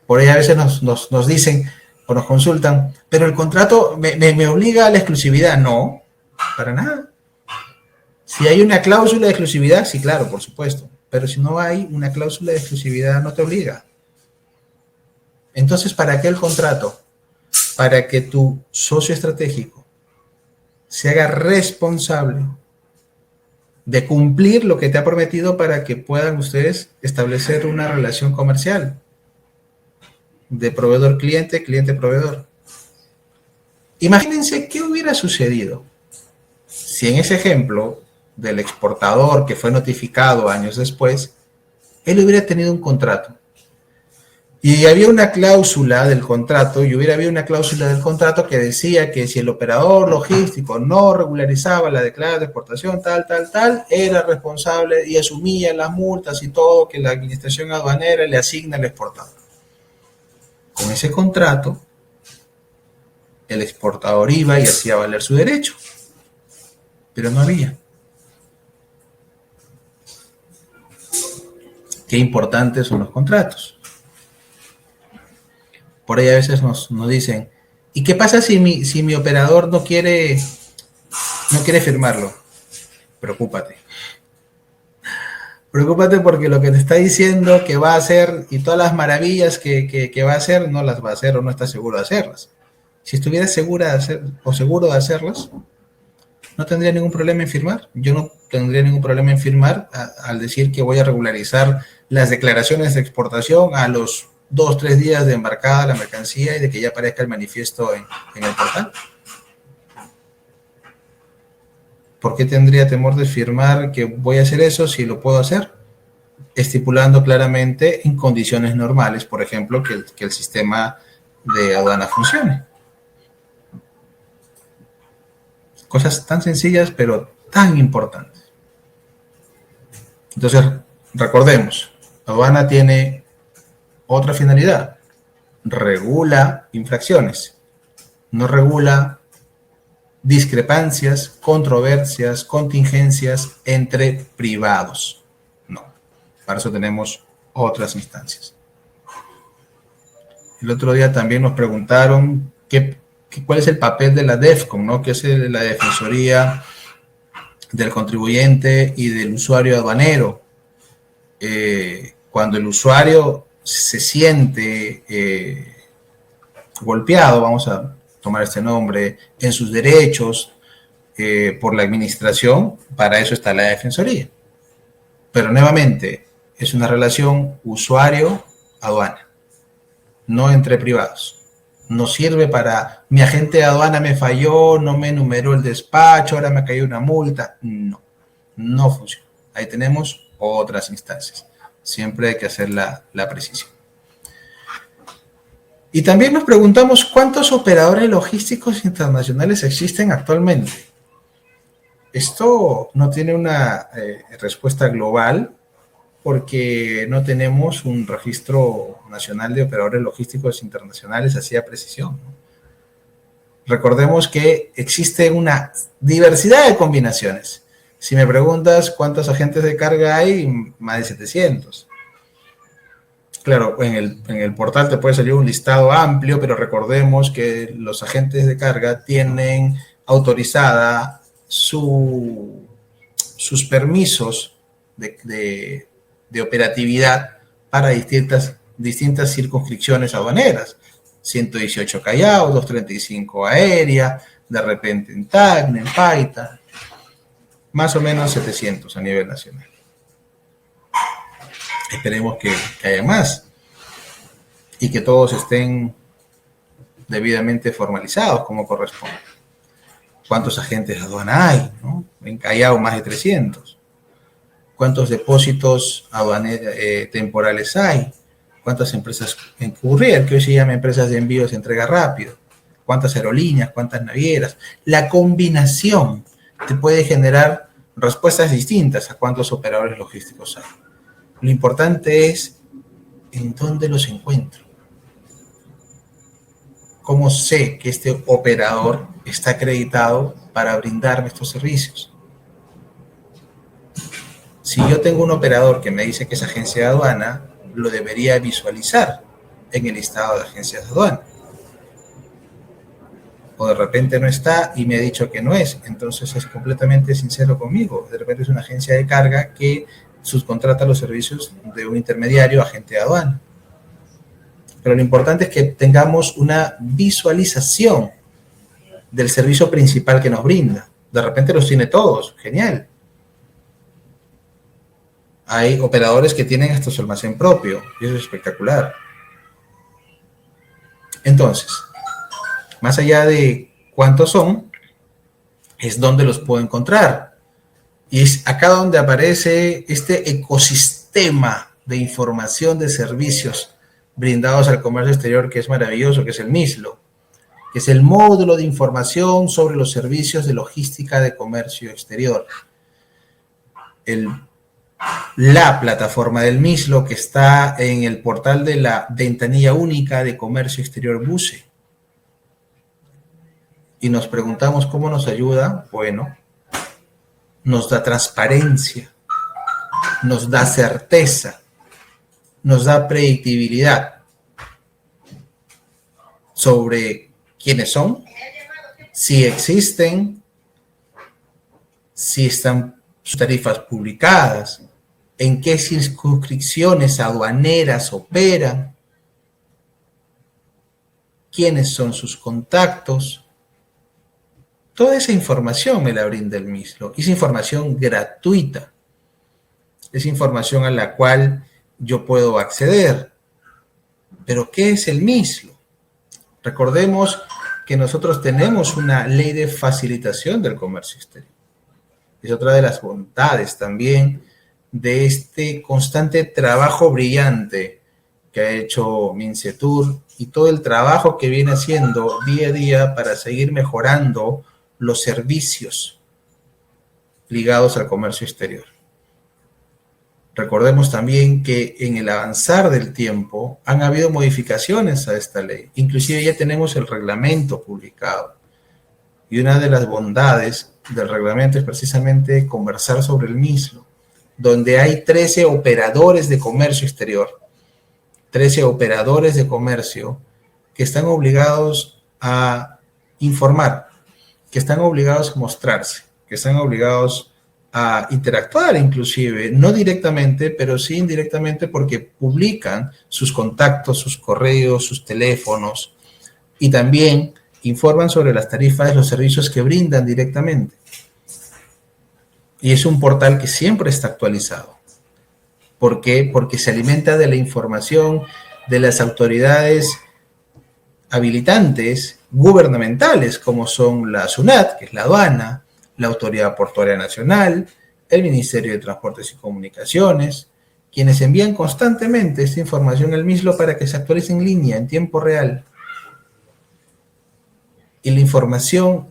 Por ahí a veces nos dicen o nos consultan, pero el contrato me obliga a la exclusividad. No, para nada. Si hay una cláusula de exclusividad, sí, claro, por supuesto. Pero si no hay una cláusula de exclusividad, no te obliga. Entonces, ¿para qué el contrato? Para que tu socio estratégico se haga responsable de cumplir lo que te ha prometido para que puedan ustedes establecer una relación comercial de proveedor-cliente, cliente-proveedor. Imagínense qué hubiera sucedido si en ese ejemplo del exportador que fue notificado años después, él hubiera tenido un contrato y había una cláusula del contrato, que decía que si el operador logístico no regularizaba la declarada de exportación, tal, era responsable y asumía las multas y todo que la administración aduanera le asigna al exportador. Con ese contrato, el exportador iba y hacía valer su derecho, pero no había. Qué importantes son los contratos. Por ahí a veces nos dicen, ¿y qué pasa si mi operador no quiere firmarlo? Preocúpate. Preocúpate porque lo que te está diciendo que va a hacer y todas las maravillas que va a hacer, no las va a hacer o no está seguro de hacerlas. Si estuviera seguro de hacerlas, no tendría ningún problema en firmar. Yo no tendría ningún problema en firmar al decir que voy a regularizar las declaraciones de exportación a los 2-3 días de embarcada la mercancía y de que ya aparezca el manifiesto en el portal. ¿Por qué tendría temor de firmar que voy a hacer eso si lo puedo hacer? Estipulando claramente en condiciones normales, por ejemplo, que el sistema de aduana funcione. Cosas tan sencillas, pero tan importantes. Entonces, recordemos, la aduana tiene otra finalidad. Regula infracciones. No regula discrepancias, controversias, contingencias entre privados. No. Para eso tenemos otras instancias. El otro día también nos preguntaron cuál es el papel de la DEFCON, ¿no? Que es la Defensoría del Contribuyente y del Usuario Aduanero. Cuando el usuario se siente golpeado, vamos a tomar este nombre, en sus derechos por la administración, para eso está la Defensoría. Pero nuevamente, es una relación usuario-aduana, no entre privados. No sirve para, mi agente de aduana me falló, no me enumeró el despacho, ahora me cayó una multa. No, no funciona. Ahí tenemos otras instancias. Siempre hay que hacer la precisión. Y también nos preguntamos cuántos operadores logísticos internacionales existen actualmente. Esto no tiene una respuesta global porque no tenemos un registro nacional de operadores logísticos internacionales así a precisión, ¿no? Recordemos que existe una diversidad de combinaciones. Si me preguntas cuántos agentes de carga hay, más de 700. Claro, en el portal te puede salir un listado amplio, pero recordemos que los agentes de carga tienen autorizada sus permisos de operatividad para distintas circunscripciones aduaneras. 118 Callao, 235 Aérea, de repente en Tacna, en Paita, más o menos 700 a nivel nacional. Esperemos que haya más y que todos estén debidamente formalizados como corresponde. ¿Cuántos agentes de aduana hay, ¿no? En Callao más de 300. ¿Cuántos depósitos temporales hay? ¿Cuántas empresas en courier, que hoy se llama empresas de envíos de entrega rápido? ¿Cuántas aerolíneas? ¿Cuántas navieras? La combinación te puede generar respuestas distintas a cuántos operadores logísticos hay. Lo importante es en dónde los encuentro. ¿Cómo sé que este operador está acreditado para brindarme estos servicios? Si yo tengo un operador que me dice que es agencia de aduana, lo debería visualizar en el listado de agencias de aduana. O de repente no está y me ha dicho que no es, entonces es completamente sincero conmigo. De repente es una agencia de carga que subcontrata los servicios de un intermediario agente de aduana. Pero lo importante es que tengamos una visualización del servicio principal que nos brinda. De repente los tiene todos, genial. Hay operadores que tienen hasta su almacén propio, y eso es espectacular. Entonces, más allá de cuántos son, es donde los puedo encontrar. Y es acá donde aparece este ecosistema de información de servicios brindados al comercio exterior, que es maravilloso, que es el MISLO, que es el módulo de información sobre los servicios de logística de comercio exterior. La plataforma del MISLO, que está en el portal de la ventanilla única de comercio exterior BUCE. Y nos preguntamos cómo nos ayuda. Bueno, nos da transparencia, nos da certeza, nos da predictibilidad sobre quiénes son, si existen, si están sus tarifas publicadas, en qué circunscripciones aduaneras operan, quiénes son sus contactos. Toda esa información me la brinda el MISLO. Es información gratuita. Es información a la cual yo puedo acceder. ¿Pero qué es el MISLO? Recordemos que nosotros tenemos una ley de facilitación del comercio exterior. Es otra de las bondades también de este constante trabajo brillante que ha hecho Mincetur y todo el trabajo que viene haciendo día a día para seguir mejorando los servicios ligados al comercio exterior. Recordemos también que en el avanzar del tiempo han habido modificaciones a esta ley. Inclusive ya tenemos el reglamento publicado. Y una de las bondades del reglamento es precisamente conversar sobre el MISLO, donde hay 13 operadores de comercio exterior, 13 operadores de comercio que están obligados a informar, que están obligados a mostrarse, que están obligados a interactuar inclusive, no directamente, pero sí indirectamente porque publican sus contactos, sus correos, sus teléfonos y también informan sobre las tarifas de los servicios que brindan directamente. Y es un portal que siempre está actualizado. ¿Por qué? Porque se alimenta de la información de las autoridades habilitantes gubernamentales, como son la SUNAT, que es la aduana, la Autoridad Portuaria Nacional, el Ministerio de Transportes y Comunicaciones, quienes envían constantemente esta información al MISLO para que se actualice en línea, en tiempo real. Y la información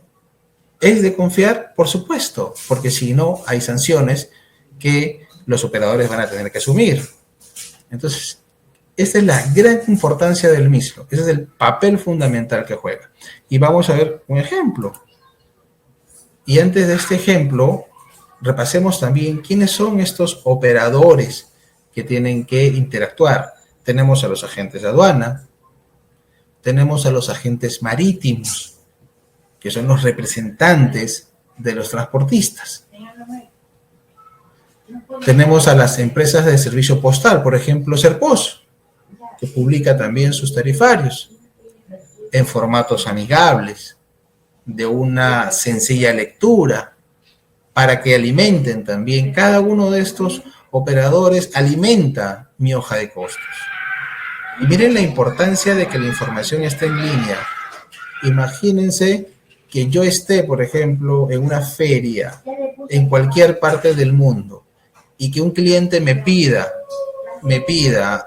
es de confiar, por supuesto, porque si no, hay sanciones que los operadores van a tener que asumir. Entonces, esta es la gran importancia del MISLO, ese es el papel fundamental que juega. Y vamos a ver un ejemplo. Y antes de este ejemplo, repasemos también quiénes son estos operadores que tienen que interactuar. Tenemos a los agentes de aduana, tenemos a los agentes marítimos, que son los representantes de los transportistas. Tenemos a las empresas de servicio postal, por ejemplo, Serpos, que publica también sus tarifarios en formatos amigables, de una sencilla lectura, para que alimenten también. Cada uno de estos operadores alimenta mi hoja de costos. Y miren la importancia de que la información esté en línea. Imagínense que yo esté, por ejemplo, en una feria en cualquier parte del mundo y que un cliente me pida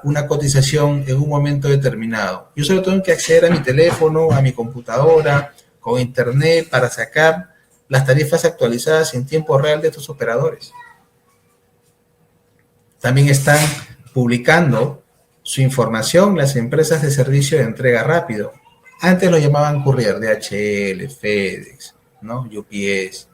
una cotización en un momento determinado. Yo solo tengo que acceder a mi teléfono, a mi computadora, con internet para sacar las tarifas actualizadas en tiempo real de estos operadores. También están publicando su información las empresas de servicio de entrega rápido. Antes lo llamaban courier, DHL, FedEx, ¿no? UPS.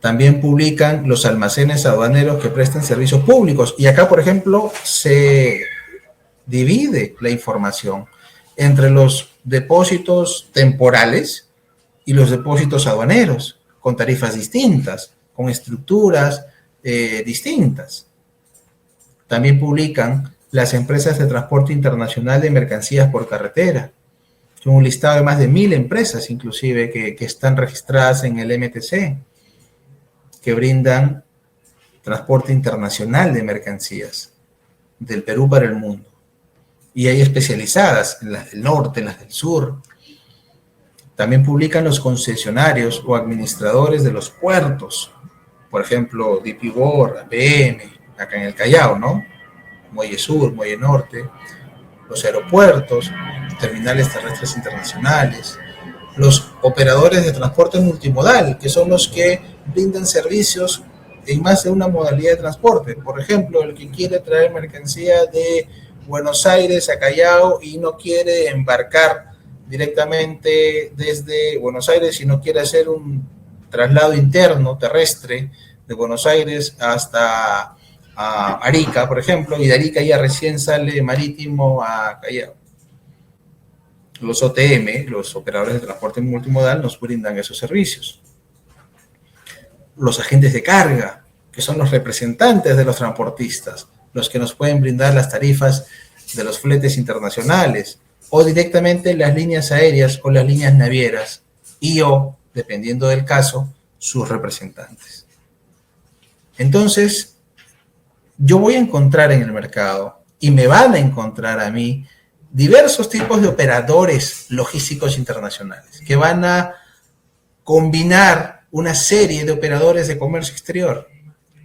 También publican los almacenes aduaneros que prestan servicios públicos. Y acá, por ejemplo, se divide la información entre los depósitos temporales y los depósitos aduaneros, con tarifas distintas, con estructuras distintas. También publican las empresas de transporte internacional de mercancías por carretera. Son un listado de más de 1000 empresas, inclusive, que están registradas en el MTC, que brindan transporte internacional de mercancías del Perú para el mundo. Y hay especializadas, en las del norte, en las del sur. También publican los concesionarios o administradores de los puertos. Por ejemplo, DP World, APM, acá en el Callao, ¿no? Muelle Sur, Muelle Norte, los aeropuertos, terminales terrestres internacionales, los operadores de transporte multimodal, que son los que brindan servicios en más de una modalidad de transporte. Por ejemplo, el que quiere traer mercancía de Buenos Aires a Callao y no quiere embarcar directamente desde Buenos Aires, sino quiere hacer un traslado interno terrestre de Buenos Aires hasta Arica, por ejemplo, y de Arica ya recién sale marítimo a Callao. Los OTM, los operadores de transporte multimodal, nos brindan esos servicios. Los agentes de carga, que son los representantes de los transportistas, los que nos pueden brindar las tarifas de los fletes internacionales, o directamente las líneas aéreas o las líneas navieras, y o, dependiendo del caso, sus representantes. Entonces, yo voy a encontrar en el mercado, y me van a encontrar a mí, diversos tipos de operadores logísticos internacionales, que van a combinar una serie de operadores de comercio exterior,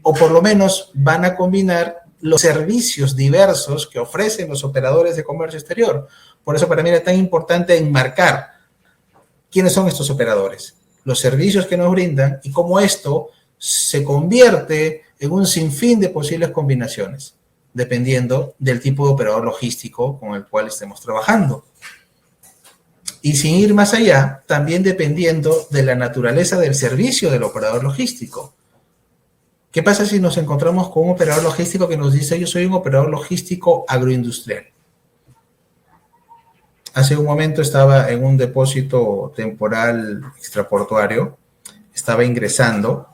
o por lo menos van a combinar los servicios diversos que ofrecen los operadores de comercio exterior. Por eso para mí era tan importante enmarcar quiénes son estos operadores, los servicios que nos brindan y cómo esto se convierte en un sinfín de posibles combinaciones, dependiendo del tipo de operador logístico con el cual estemos trabajando. Y sin ir más allá, también dependiendo de la naturaleza del servicio del operador logístico. ¿Qué pasa si nos encontramos con un operador logístico que nos dice: yo soy un operador logístico agroindustrial? Hace un momento estaba en un depósito temporal extraportuario, estaba ingresando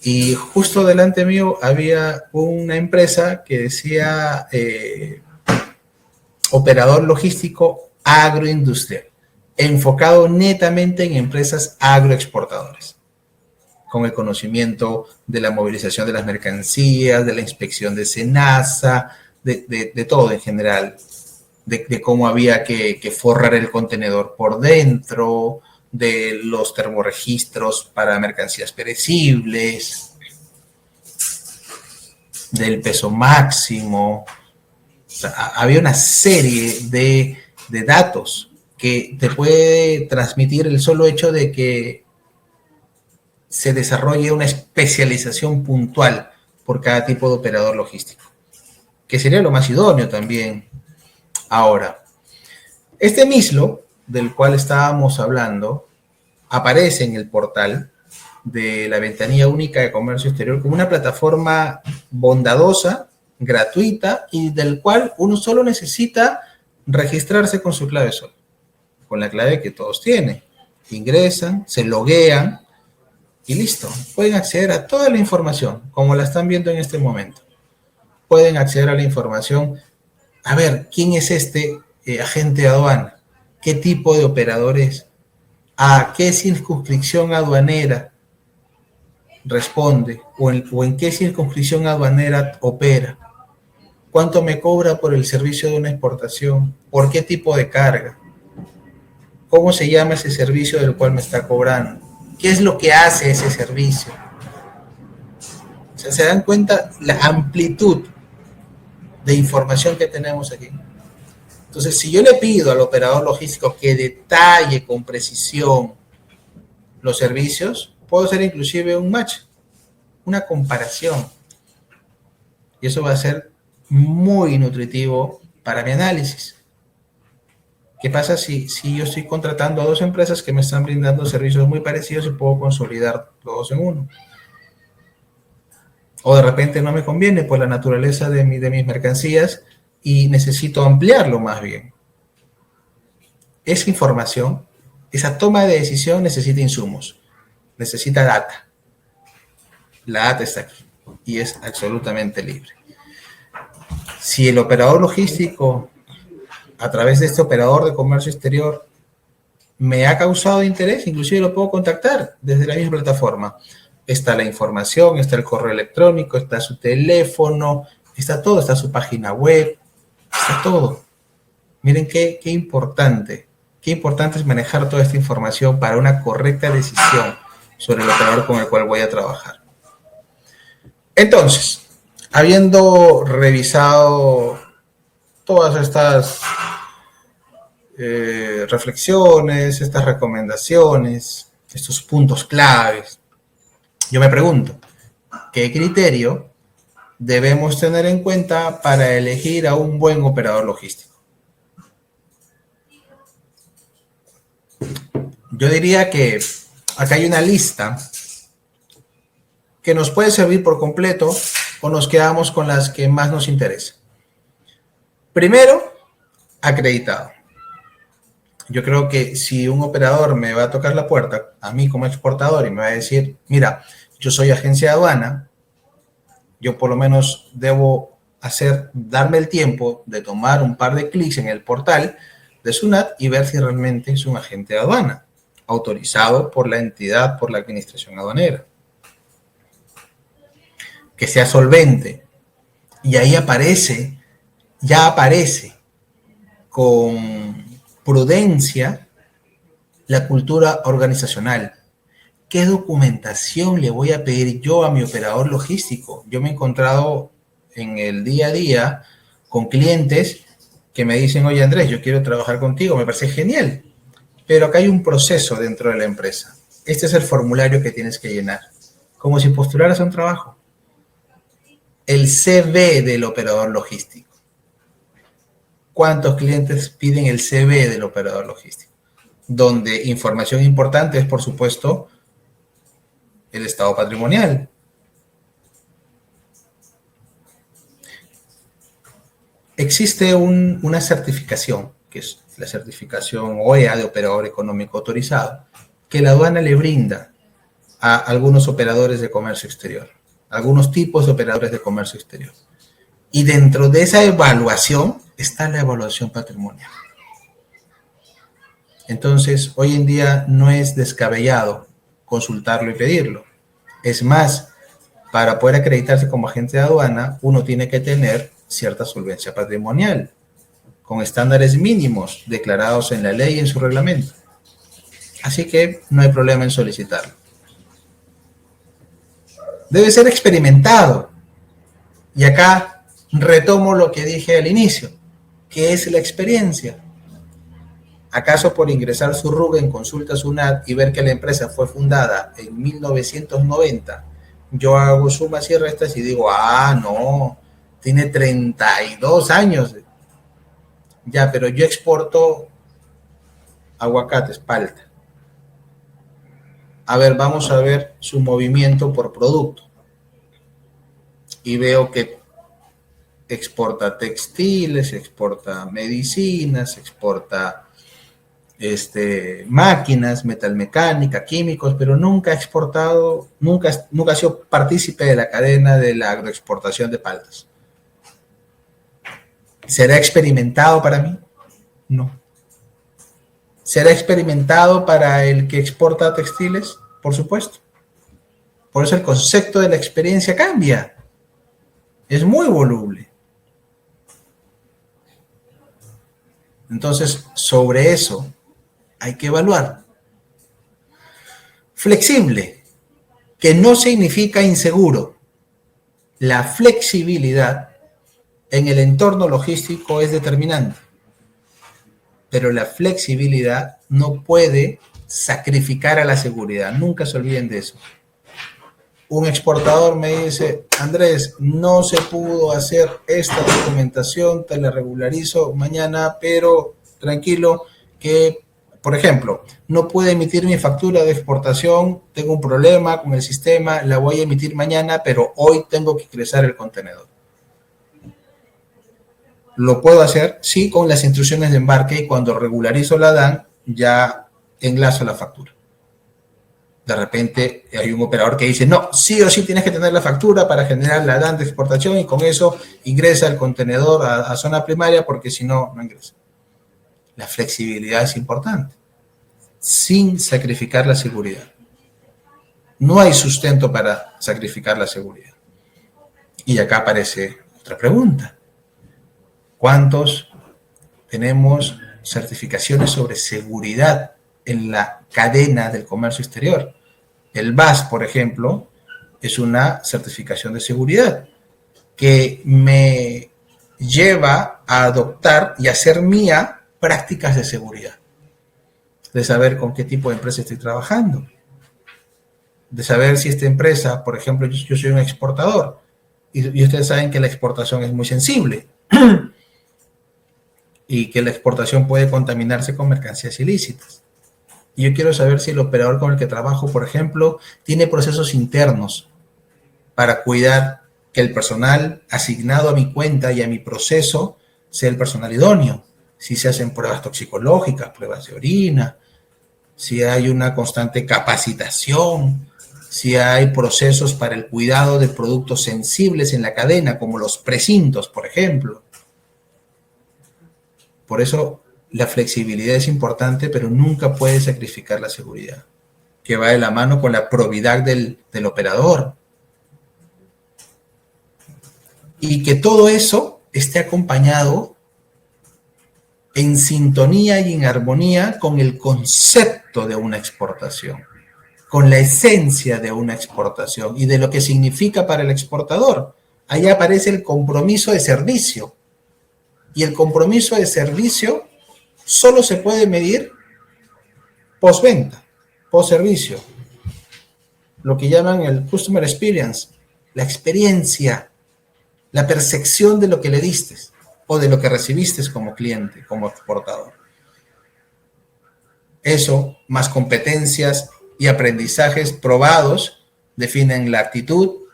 y justo delante mío había una empresa que decía operador logístico agroindustrial, enfocado netamente en empresas agroexportadoras, con el conocimiento de la movilización de las mercancías, de la inspección de SENASA, de todo en general, de cómo había que forrar el contenedor por dentro, de los termorregistros para mercancías perecibles, del peso máximo. O sea, había una serie de datos que te puede transmitir el solo hecho de que se desarrolle una especialización puntual por cada tipo de operador logístico, que sería lo más idóneo también. Ahora, este MISLO, del cual estábamos hablando, aparece en el portal de la Ventanilla Única de Comercio Exterior como una plataforma bondadosa, gratuita, y del cual uno solo necesita registrarse con su clave SOL, con la clave que todos tienen. Ingresan, se loguean y listo. Pueden acceder a toda la información, como la están viendo en este momento. Pueden acceder a la información, a ver, ¿quién es este agente de aduana? ¿Qué tipo de operador es? ¿A qué circunscripción aduanera responde? ¿O en qué circunscripción aduanera opera? ¿Cuánto me cobra por el servicio de una exportación? ¿Por qué tipo de carga? ¿Cómo se llama ese servicio del cual me está cobrando? ¿Qué es lo que hace ese servicio? O sea, se dan cuenta la amplitud de información que tenemos aquí. Entonces, si yo le pido al operador logístico que detalle con precisión los servicios, puedo hacer inclusive un match, una comparación. Y eso va a ser muy nutritivo para mi análisis. ¿Qué pasa si yo estoy contratando a dos empresas que me están brindando servicios muy parecidos y puedo consolidar los dos en uno? O de repente no me conviene por la naturaleza de mis mercancías y necesito ampliarlo más bien. Esa información, esa toma de decisión necesita insumos, necesita data. La data está aquí y es absolutamente libre. Si el operador logístico, a través de este operador de comercio exterior, me ha causado interés, inclusive lo puedo contactar desde la misma plataforma. Está la información, está el correo electrónico, está su teléfono, está todo, está su página web, está todo. Miren qué importante qué importante es manejar toda esta información para una correcta decisión sobre el operador con el cual voy a trabajar. Entonces, habiendo revisado todas estas reflexiones, estas recomendaciones, estos puntos claves, yo me pregunto, ¿qué criterio debemos tener en cuenta para elegir a un buen operador logístico? Yo diría que acá hay una lista que nos puede servir por completo o nos quedamos con las que más nos interesan. Primero, acreditado. Yo creo que si un operador me va a tocar la puerta, a mí como exportador, y me va a decir, mira, yo soy agencia de aduana, yo por lo menos debo darme el tiempo de tomar un par de clics en el portal de SUNAT y ver si realmente es un agente de aduana, autorizado por la entidad, por la administración aduanera. Que sea solvente. Y ahí ya aparece con prudencia la cultura organizacional. ¿Qué documentación le voy a pedir yo a mi operador logístico? Yo me he encontrado en el día a día con clientes que me dicen, oye Andrés, yo quiero trabajar contigo, me parece genial, pero acá hay un proceso dentro de la empresa. Este es el formulario que tienes que llenar, como si postularas a un trabajo. El CV del operador logístico. ¿Cuántos clientes piden el CV del operador logístico? Donde información importante es, por supuesto, el estado patrimonial. Existe una certificación, que es la certificación OEA de operador económico autorizado, que la aduana le brinda a algunos operadores de comercio exterior, algunos tipos de operadores de comercio exterior. Y dentro de esa evaluación está la evaluación patrimonial. Entonces, hoy en día no es descabellado consultarlo y pedirlo. Es más, para poder acreditarse como agente de aduana, uno tiene que tener cierta solvencia patrimonial, con estándares mínimos declarados en la ley y en su reglamento. Así que no hay problema en solicitarlo. Debe ser experimentado. Y acá retomo lo que dije al inicio. ¿Qué es la experiencia? ¿Acaso por ingresar su RUC en consulta SUNAT y ver que la empresa fue fundada en 1990, yo hago sumas y restas y digo, no, tiene 32 años? Ya, pero yo exporto aguacates, palta. A ver, vamos a ver su movimiento por producto. Y veo que exporta textiles, exporta medicinas, exporta máquinas, metalmecánica, químicos, pero nunca ha exportado, nunca ha sido partícipe de la cadena de la agroexportación de paltas. ¿Será experimentado para mí? No. ¿Será experimentado para el que exporta textiles? Por supuesto. Por eso el concepto de la experiencia cambia. Es muy voluble. Entonces, sobre eso hay que evaluar. Flexible, que no significa inseguro. La flexibilidad en el entorno logístico es determinante, pero la flexibilidad no puede sacrificar a la seguridad. Nunca se olviden de eso. Un exportador me dice, Andrés, no se pudo hacer esta documentación, te la regularizo mañana, pero tranquilo que, por ejemplo, no pude emitir mi factura de exportación, tengo un problema con el sistema, la voy a emitir mañana, pero hoy tengo que ingresar el contenedor. ¿Lo puedo hacer? Sí, con las instrucciones de embarque, y cuando regularizo la DAN, ya enlazo la factura. De repente hay un operador que dice, no, sí o sí tienes que tener la factura para generar la DAN de exportación y con eso ingresa el contenedor a zona primaria porque si no, no ingresa. La flexibilidad es importante, sin sacrificar la seguridad. No hay sustento para sacrificar la seguridad. Y acá aparece otra pregunta. ¿Cuántos tenemos certificaciones sobre seguridad en la cadena del comercio exterior. El BAS, por ejemplo, es una certificación de seguridad que me lleva a adoptar y hacer mía prácticas de seguridad, de saber con qué tipo de empresa estoy trabajando, de saber si esta empresa, por ejemplo, yo soy un exportador y ustedes saben que la exportación es muy sensible y que la exportación puede contaminarse con mercancías ilícitas. Y yo quiero saber si el operador con el que trabajo, por ejemplo, tiene procesos internos para cuidar que el personal asignado a mi cuenta y a mi proceso sea el personal idóneo. Si se hacen pruebas toxicológicas, pruebas de orina, si hay una constante capacitación, si hay procesos para el cuidado de productos sensibles en la cadena, como los precintos, por ejemplo. Por eso la flexibilidad es importante, pero nunca puede sacrificar la seguridad, que va de la mano con la probidad del operador. Y que todo eso esté acompañado en sintonía y en armonía con el concepto de una exportación, con la esencia de una exportación y de lo que significa para el exportador. Ahí aparece el compromiso de servicio. Y el compromiso de servicio solo se puede medir postventa, postservicio, lo que llaman el customer experience, la experiencia, la percepción de lo que le diste o de lo que recibiste como cliente, como exportador. Eso, más competencias y aprendizajes probados, definen la actitud,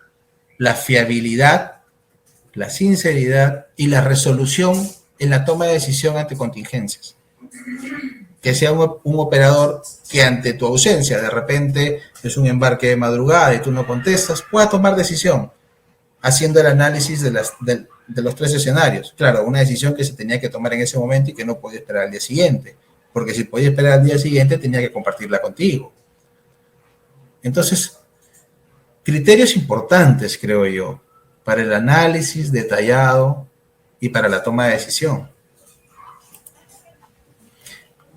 la fiabilidad, la sinceridad y la resolución en la toma de decisión ante contingencias. Que sea un operador que ante tu ausencia, de repente es un embarque de madrugada y tú no contestas, pueda tomar decisión, haciendo el análisis de los tres escenarios. Claro, una decisión que se tenía que tomar en ese momento y que no podía esperar al día siguiente, porque si podía esperar al día siguiente tenía que compartirla contigo. Entonces, criterios importantes, creo yo, para el análisis detallado y para la toma de decisión.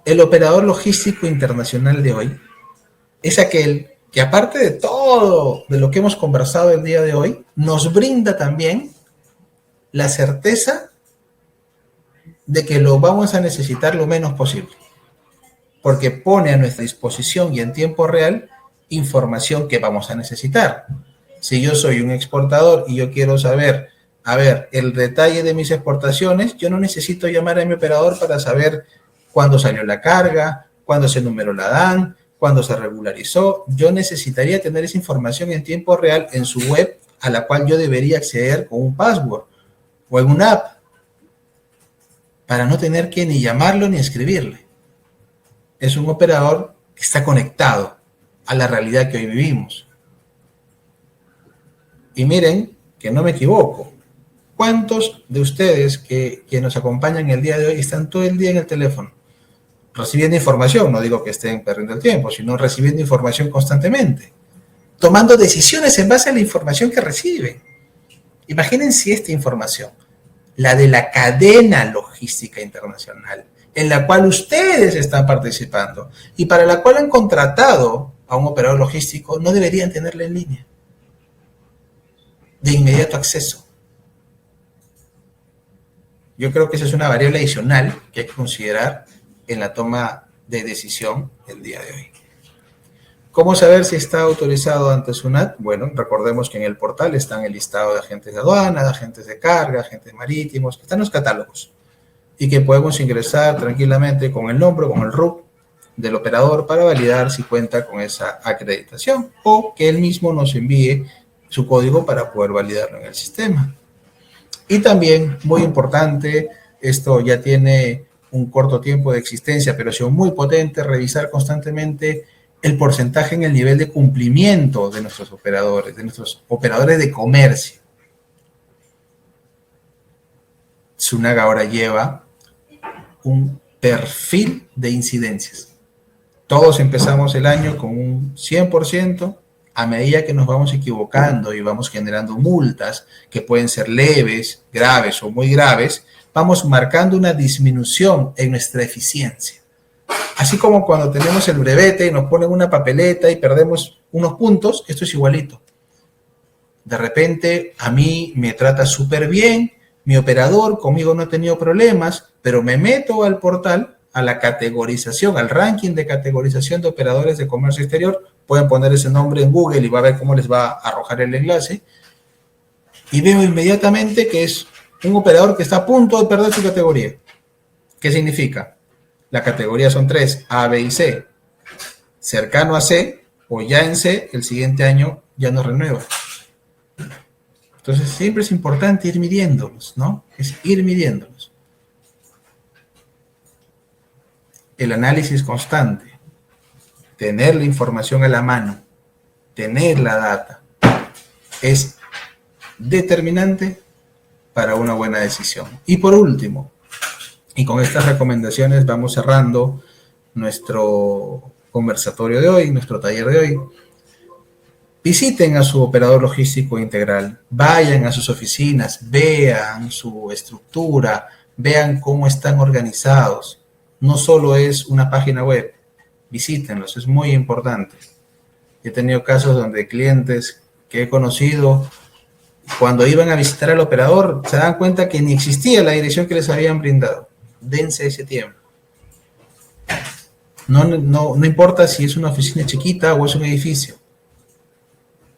El operador logístico internacional de hoy es aquel que, aparte de todo de lo que hemos conversado el día de hoy, nos brinda también la certeza de que lo vamos a necesitar lo menos posible, porque pone a nuestra disposición y en tiempo real información que vamos a necesitar. Si yo soy un exportador y yo quiero saber, el detalle de mis exportaciones, yo no necesito llamar a mi operador para saber cuándo salió la carga, cuándo se numeró la DAN, cuándo se regularizó. Yo necesitaría tener esa información en tiempo real en su web, a la cual yo debería acceder con un password o en una app, para no tener que ni llamarlo ni escribirle. Es un operador que está conectado a la realidad que hoy vivimos. Y miren que no me equivoco. ¿Cuántos de ustedes que nos acompañan el día de hoy están todo el día en el teléfono? Recibiendo información, no digo que estén perdiendo el tiempo, sino recibiendo información constantemente, tomando decisiones en base a la información que reciben. Imagínense esta información, la de la cadena logística internacional, en la cual ustedes están participando y para la cual han contratado a un operador logístico, no deberían tenerla en línea, de inmediato acceso. Yo creo que esa es una variable adicional que hay que considerar en la toma de decisión el día de hoy. ¿Cómo saber si está autorizado ante SUNAT? Bueno, recordemos que en el portal están el listado de agentes de aduana, de agentes de carga, agentes marítimos, están los catálogos y que podemos ingresar tranquilamente con el nombre, con el RUC del operador para validar si cuenta con esa acreditación o que él mismo nos envíe su código para poder validarlo en el sistema. Y también, muy importante, esto ya tiene un corto tiempo de existencia, pero ha sido muy potente, revisar constantemente el porcentaje en el nivel de cumplimiento de nuestros operadores de comercio. SUNAT ahora lleva un perfil de incidencias. Todos empezamos el año con un 100%, a medida que nos vamos equivocando y vamos generando multas que pueden ser leves, graves o muy graves, vamos marcando una disminución en nuestra eficiencia. Así como cuando tenemos el brevete y nos ponen una papeleta y perdemos unos puntos, esto es igualito. De repente a mí me trata súper bien, mi operador conmigo no ha tenido problemas, pero me meto al portal, a la categorización, al ranking de categorización de operadores de comercio exterior, pueden poner ese nombre en Google y va a ver cómo les va a arrojar el enlace, y veo inmediatamente que es un operador que está a punto de perder su categoría. ¿Qué significa? La categoría son 3, A, B y C. Cercano a C o ya en C, el siguiente año ya no renueva. Entonces siempre es importante ir midiéndolos, ¿no? Es ir midiéndolos. El análisis constante, tener la información a la mano, tener la data, es determinante para una buena decisión. Y por último, y con estas recomendaciones vamos cerrando nuestro conversatorio de hoy, nuestro taller de hoy. Visiten a su operador logístico integral, vayan a sus oficinas, vean su estructura, vean cómo están organizados. No solo es una página web, visítenlos, es muy importante. He tenido casos donde clientes que he conocido, cuando iban a visitar al operador, se dan cuenta que ni existía la dirección que les habían brindado. Dense ese tiempo. No importa si es una oficina chiquita o es un edificio.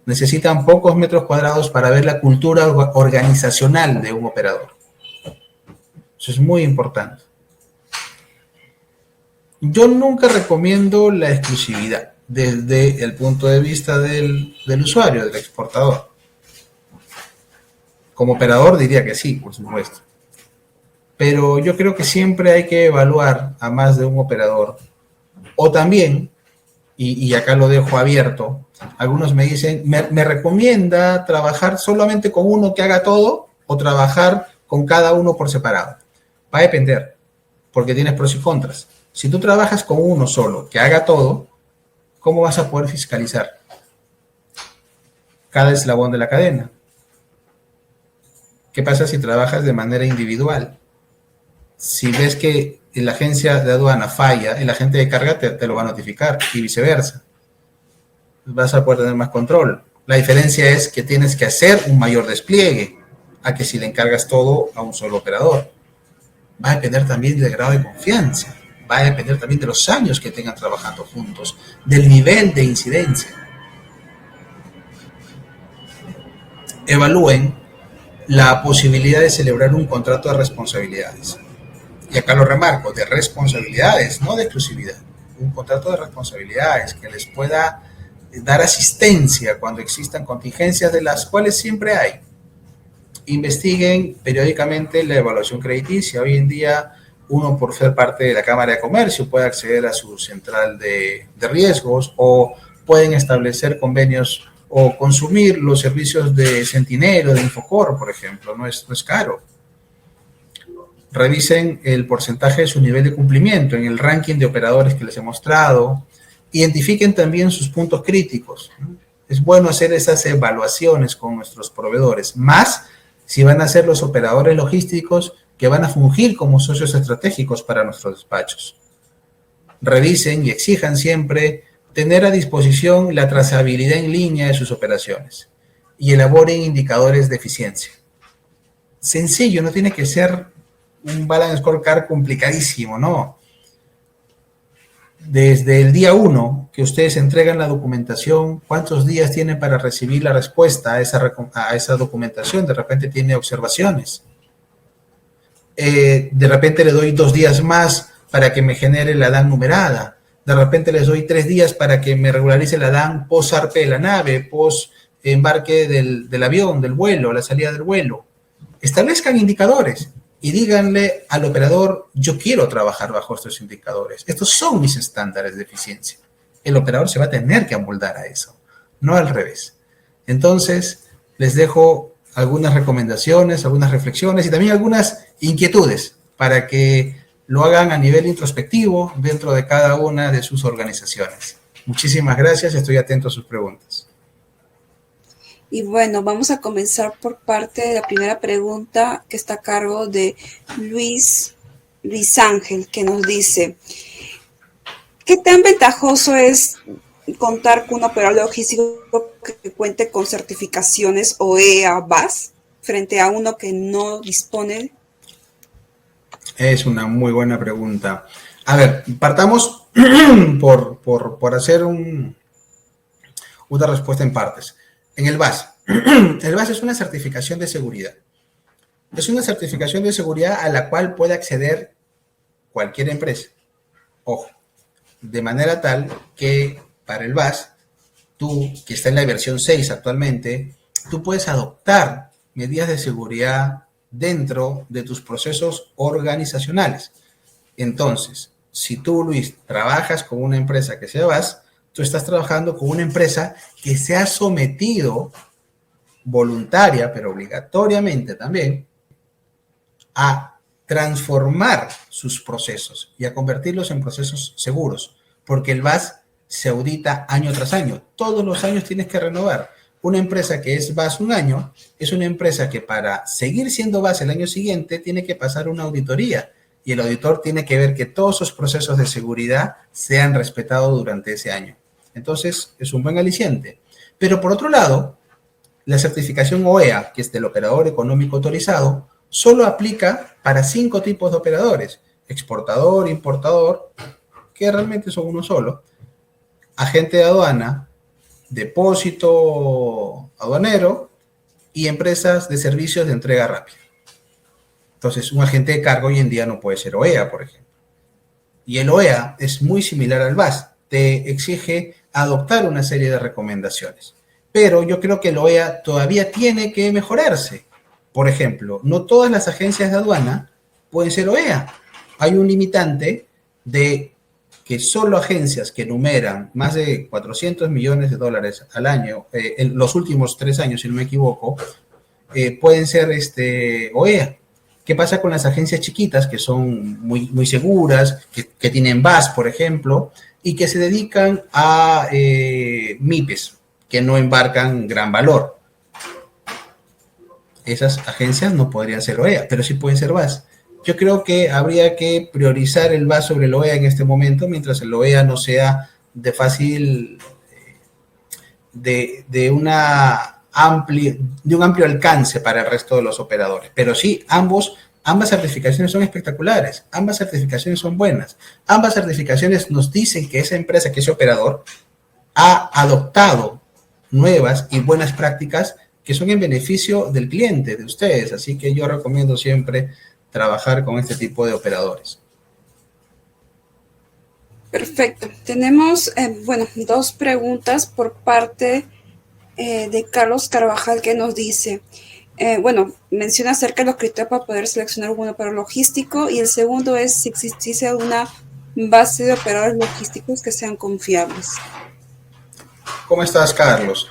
Necesitan pocos metros cuadrados para ver la cultura organizacional de un operador. Eso es muy importante. Yo nunca recomiendo la exclusividad desde el punto de vista del usuario, del exportador. Como operador diría que sí, por supuesto. Pero yo creo que siempre hay que evaluar a más de un operador. O también, y acá lo dejo abierto, algunos me dicen, ¿me recomienda trabajar solamente con uno que haga todo o trabajar con cada uno por separado? Va a depender, porque tienes pros y contras. Si tú trabajas con uno solo que haga todo, ¿cómo vas a poder fiscalizar cada eslabón de la cadena? ¿Qué pasa si trabajas de manera individual? Si ves que la agencia de aduana falla, el agente de carga te lo va a notificar y viceversa. Vas a poder tener más control. La diferencia es que tienes que hacer un mayor despliegue a que si le encargas todo a un solo operador. Va a depender también del grado de confianza. Va a depender también de los años que tengan trabajando juntos, del nivel de incidencia. Evalúen la posibilidad de celebrar un contrato de responsabilidades. Y acá lo remarco, de responsabilidades, no de exclusividad. Un contrato de responsabilidades que les pueda dar asistencia cuando existan contingencias, de las cuales siempre hay. Investiguen periódicamente la evaluación crediticia. Hoy en día, uno por ser parte de la Cámara de Comercio puede acceder a su central de riesgos, o pueden establecer convenios o consumir los servicios de Centinela, de Infocor, por ejemplo. No es caro. Revisen el porcentaje de su nivel de cumplimiento en el ranking de operadores que les he mostrado. Identifiquen también sus puntos críticos. Es bueno hacer esas evaluaciones con nuestros proveedores, más si van a ser los operadores logísticos que van a fungir como socios estratégicos para nuestros despachos. Revisen y exijan siempre tener a disposición la trazabilidad en línea de sus operaciones y elaboren indicadores de eficiencia. Sencillo, no tiene que ser un balance scorecard complicadísimo, no. Desde el día 1 que ustedes entregan la documentación, ¿cuántos días tienen para recibir la respuesta a esa documentación? De repente tiene observaciones. De repente le doy 2 días más para que me genere la DAN numerada. De repente les doy 3 días para que me regularice la DAN post zarpe de la nave, post embarque del avión, del vuelo, la salida del vuelo. Establezcan indicadores y díganle al operador, yo quiero trabajar bajo estos indicadores. Estos son mis estándares de eficiencia. El operador se va a tener que amoldar a eso, no al revés. Entonces, les dejo algunas recomendaciones, algunas reflexiones y también algunas inquietudes para que lo hagan a nivel introspectivo dentro de cada una de sus organizaciones. Muchísimas gracias, estoy atento a sus preguntas. Y bueno, vamos a comenzar por parte de la primera pregunta que está a cargo de Luis Ángel, que nos dice, ¿qué tan ventajoso es contar con un operador logístico que cuente con certificaciones OEA BAS frente a uno que no dispone? Es una muy buena pregunta. A ver, partamos por hacer una respuesta en partes. En el BAS. El BAS es una certificación de seguridad. Es una certificación de seguridad a la cual puede acceder cualquier empresa. Ojo, de manera tal que para el BAS, tú, que está en la versión 6 actualmente, tú puedes adoptar medidas de seguridad dentro de tus procesos organizacionales. Entonces, si tú, Luis, trabajas con una empresa que sea BAS, tú estás trabajando con una empresa que se ha sometido voluntaria, pero obligatoriamente también, a transformar sus procesos y a convertirlos en procesos seguros, porque el BAS se audita año tras año. Todos los años tienes que renovar. Una empresa que es BAS un año es una empresa que para seguir siendo BAS el año siguiente tiene que pasar una auditoría y el auditor tiene que ver que todos sus procesos de seguridad sean respetados durante ese año. Entonces, es un buen aliciente. Pero por otro lado, la certificación OEA, que es del operador económico autorizado, solo aplica para 5 tipos de operadores: exportador, importador, que realmente son uno solo, agente de aduana, depósito aduanero y empresas de servicios de entrega rápida. Entonces, un agente de cargo hoy en día no puede ser OEA, por ejemplo. Y el OEA es muy similar al BAS, te exige adoptar una serie de recomendaciones. Pero yo creo que el OEA todavía tiene que mejorarse. Por ejemplo, no todas las agencias de aduana pueden ser OEA. Hay un limitante de que solo agencias que numeran más de 400 millones de dólares al año, en los últimos 3 años, si no me equivoco, pueden ser OEA. ¿Qué pasa con las agencias chiquitas que son muy seguras, que tienen BAS, por ejemplo, y que se dedican a MIPES, que no embarcan gran valor? Esas agencias no podrían ser OEA, pero sí pueden ser BAS. Yo creo que habría que priorizar el BAS sobre el OEA en este momento, mientras el OEA no sea de fácil, de un amplio alcance para el resto de los operadores. Pero sí, ambas certificaciones son espectaculares, ambas certificaciones son buenas, ambas certificaciones nos dicen que esa empresa, que ese operador, ha adoptado nuevas y buenas prácticas que son en beneficio del cliente, de ustedes. Así que yo recomiendo siempre trabajar con este tipo de operadores. Perfecto. Tenemos, dos preguntas por parte de Carlos Carvajal, que nos dice, menciona acerca de los criterios para poder seleccionar un operador logístico, y el segundo es si existiese alguna base de operadores logísticos que sean confiables. ¿Cómo estás, Carlos?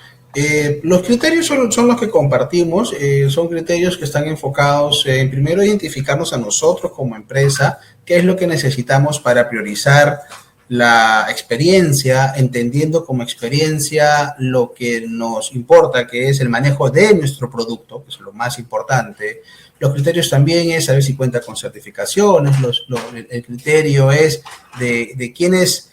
Los criterios son los que compartimos, son criterios que están enfocados en primero identificarnos a nosotros como empresa, qué es lo que necesitamos para priorizar la experiencia, entendiendo como experiencia lo que nos importa, que es el manejo de nuestro producto, que es lo más importante. Los criterios también es saber si cuenta con certificaciones, el criterio es de quiénes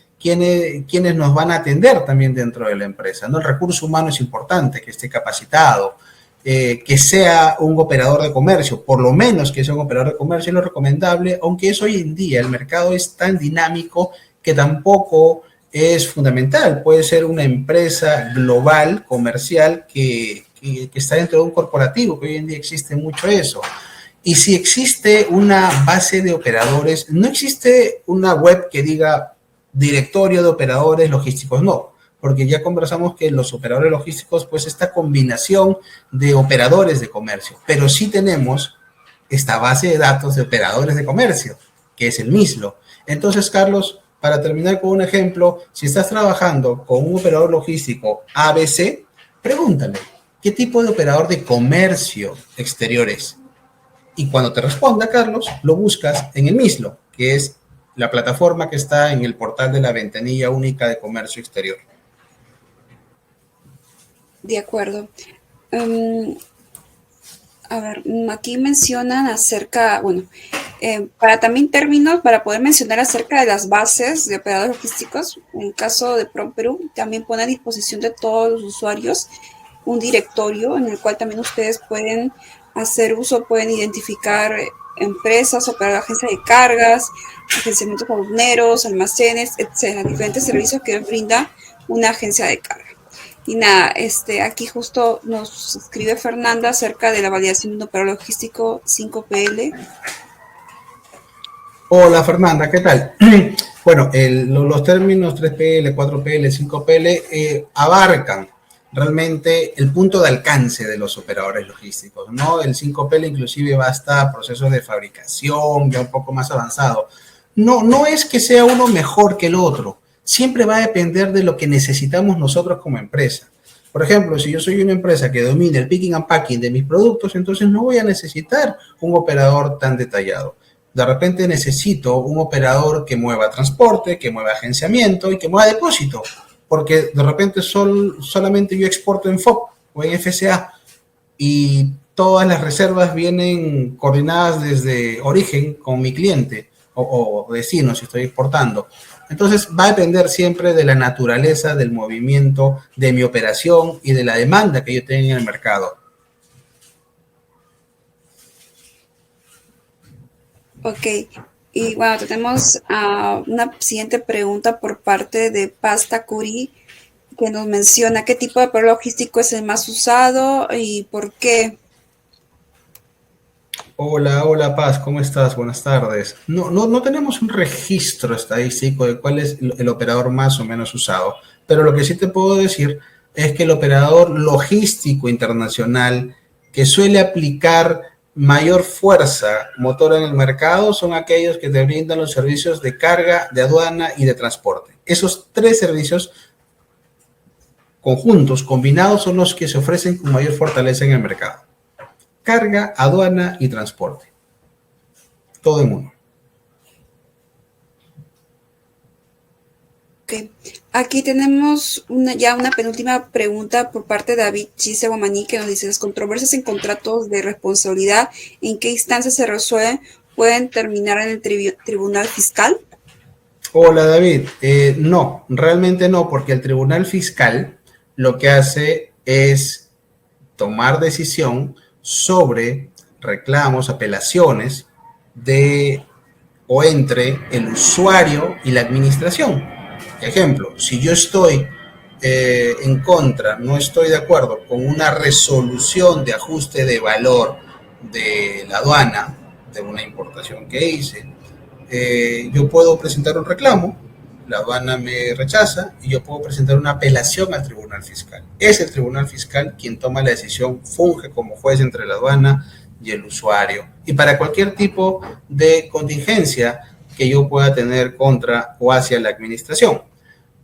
nos van a atender también dentro de la empresa, ¿no? El recurso humano es importante, que esté capacitado, que sea un operador de comercio, por lo menos que sea un operador de comercio es lo recomendable, aunque es hoy en día, el mercado es tan dinámico que tampoco es fundamental. Puede ser una empresa global, comercial, que está dentro de un corporativo, que hoy en día existe mucho eso. Y si existe una base de operadores, no existe una web que diga directorio de operadores logísticos, no, porque ya conversamos que los operadores logísticos, pues esta combinación de operadores de comercio, pero sí tenemos esta base de datos de operadores de comercio, que es el MISLO. Entonces, Carlos, para terminar con un ejemplo, si estás trabajando con un operador logístico ABC, pregúntale, ¿qué tipo de operador de comercio exterior es? Y cuando te responda, Carlos, lo buscas en el MISLO, que es la plataforma que está en el portal de la Ventanilla Única de Comercio Exterior. De acuerdo. em, a ver, aquí mencionan acerca, bueno, para también términos, para poder mencionar acerca de las bases de operadores logísticos, en el caso de PROMPERU, también pone a disposición de todos los usuarios un directorio en el cual también ustedes pueden hacer uso, pueden identificar empresas, operar agencias de cargas, agenciamientos aduaneros, almacenes, etcétera, diferentes servicios que brinda una agencia de carga. Y nada, aquí justo nos escribe Fernanda acerca de la validación de un operador logístico 5PL. Hola Fernanda, ¿qué tal? Bueno, los términos 3PL, 4PL, 5PL abarcan realmente el punto de alcance de los operadores logísticos, ¿no? El 5PL inclusive va hasta procesos de fabricación ya un poco más avanzado. No es que sea uno mejor que el otro, siempre va a depender de lo que necesitamos nosotros como empresa. Por ejemplo, si yo soy una empresa que domina el picking and packing de mis productos, entonces no voy a necesitar un operador tan detallado. De repente necesito un operador que mueva transporte, que mueva agenciamiento y que mueva depósito, porque de repente solamente yo exporto en FOB o en FCA y todas las reservas vienen coordinadas desde origen con mi cliente o destino si estoy exportando. Entonces va a depender siempre de la naturaleza del movimiento, de mi operación y de la demanda que yo tenga en el mercado. Ok, y bueno, tenemos una siguiente pregunta por parte de Pasta Curi, que nos menciona qué tipo de operador logístico es el más usado y por qué. Hola Paz, ¿cómo estás? Buenas tardes. No tenemos un registro estadístico de cuál es el operador más o menos usado, pero lo que sí te puedo decir es que el operador logístico internacional que suele aplicar mayor fuerza motora en el mercado son aquellos que te brindan los servicios de carga, de aduana y de transporte. Esos tres servicios conjuntos, combinados, son los que se ofrecen con mayor fortaleza en el mercado. Carga, aduana y transporte. Todo en uno. Ok. Aquí tenemos ya una penúltima pregunta por parte de David Chise Guamaní, que nos dice: las controversias en contratos de responsabilidad, ¿en qué instancia se resuelven? ¿Pueden terminar en el tribunal fiscal? Hola David, no, realmente no, porque el tribunal fiscal lo que hace es tomar decisión sobre reclamos, apelaciones de o entre el usuario y la administración. Ejemplo, si yo estoy en contra, no estoy de acuerdo con una resolución de ajuste de valor de la aduana de una importación que hice, yo puedo presentar un reclamo, la aduana me rechaza y yo puedo presentar una apelación al tribunal fiscal. Es el tribunal fiscal quien toma la decisión, funge como juez entre la aduana y el usuario. Y para cualquier tipo de contingencia que yo pueda tener contra o hacia la administración.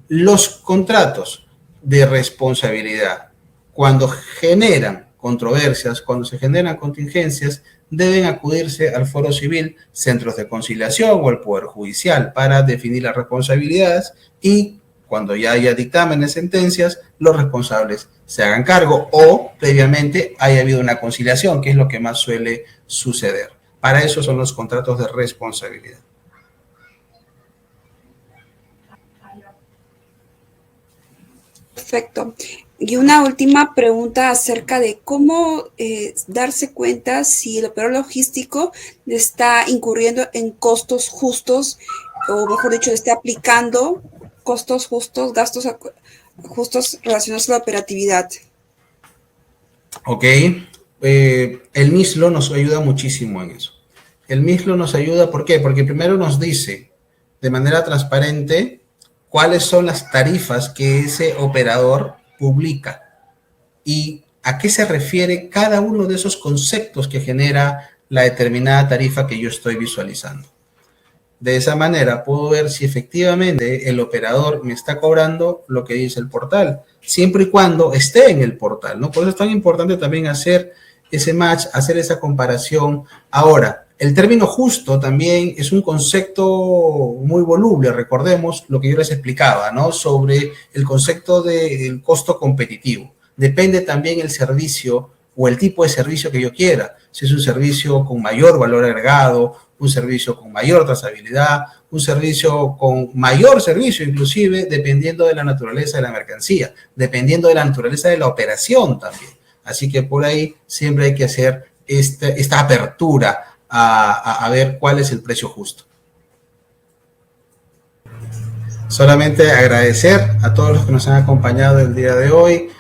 Los contratos de responsabilidad, cuando generan controversias, cuando se generan contingencias, deben acudirse al foro civil, centros de conciliación o al Poder Judicial para definir las responsabilidades y cuando ya haya dictámenes, sentencias, los responsables se hagan cargo o previamente haya habido una conciliación, que es lo que más suele suceder. Para eso son los contratos de responsabilidad. Perfecto. Y una última pregunta acerca de cómo darse cuenta si el operador logístico está incurriendo en costos justos, o mejor dicho, está aplicando costos justos, gastos justos relacionados a la operatividad. Ok, el MISLO nos ayuda muchísimo en eso. El MISLO nos ayuda, ¿por qué? Porque primero nos dice de manera transparente cuáles son las tarifas que ese operador publica y a qué se refiere cada uno de esos conceptos que genera la determinada tarifa que yo estoy visualizando. De esa manera puedo ver si efectivamente el operador me está cobrando lo que dice el portal, siempre y cuando esté en el portal, ¿no? Por eso es tan importante también hacer ese match, hacer esa comparación. Ahora, el término justo también es un concepto muy voluble. Recordemos lo que yo les explicaba, ¿no? Sobre el concepto del costo competitivo. depende también el servicio o el tipo de servicio que yo quiera. Si es un servicio con mayor valor agregado, un servicio con mayor trazabilidad, un servicio con mayor servicio inclusive, dependiendo de la naturaleza de la mercancía, dependiendo de la naturaleza de la operación también. Así que por ahí siempre hay que hacer esta apertura a ver cuál es el precio justo. Solamente agradecer a todos los que nos han acompañado el día de hoy,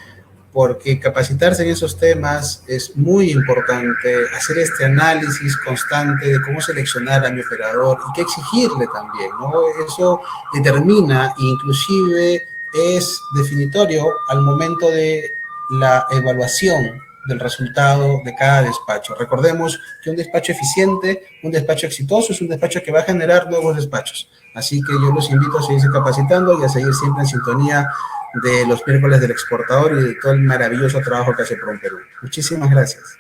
porque capacitarse en esos temas es muy importante, hacer este análisis constante de cómo seleccionar a mi operador y qué exigirle también, ¿no? Eso determina, inclusive es definitorio al momento de la evaluación del resultado de cada despacho. Recordemos que un despacho eficiente, un despacho exitoso, es un despacho que va a generar nuevos despachos. Así que yo los invito a seguirse capacitando y a seguir siempre en sintonía de los miércoles del exportador y de todo el maravilloso trabajo que hace PROM Perú. Muchísimas gracias.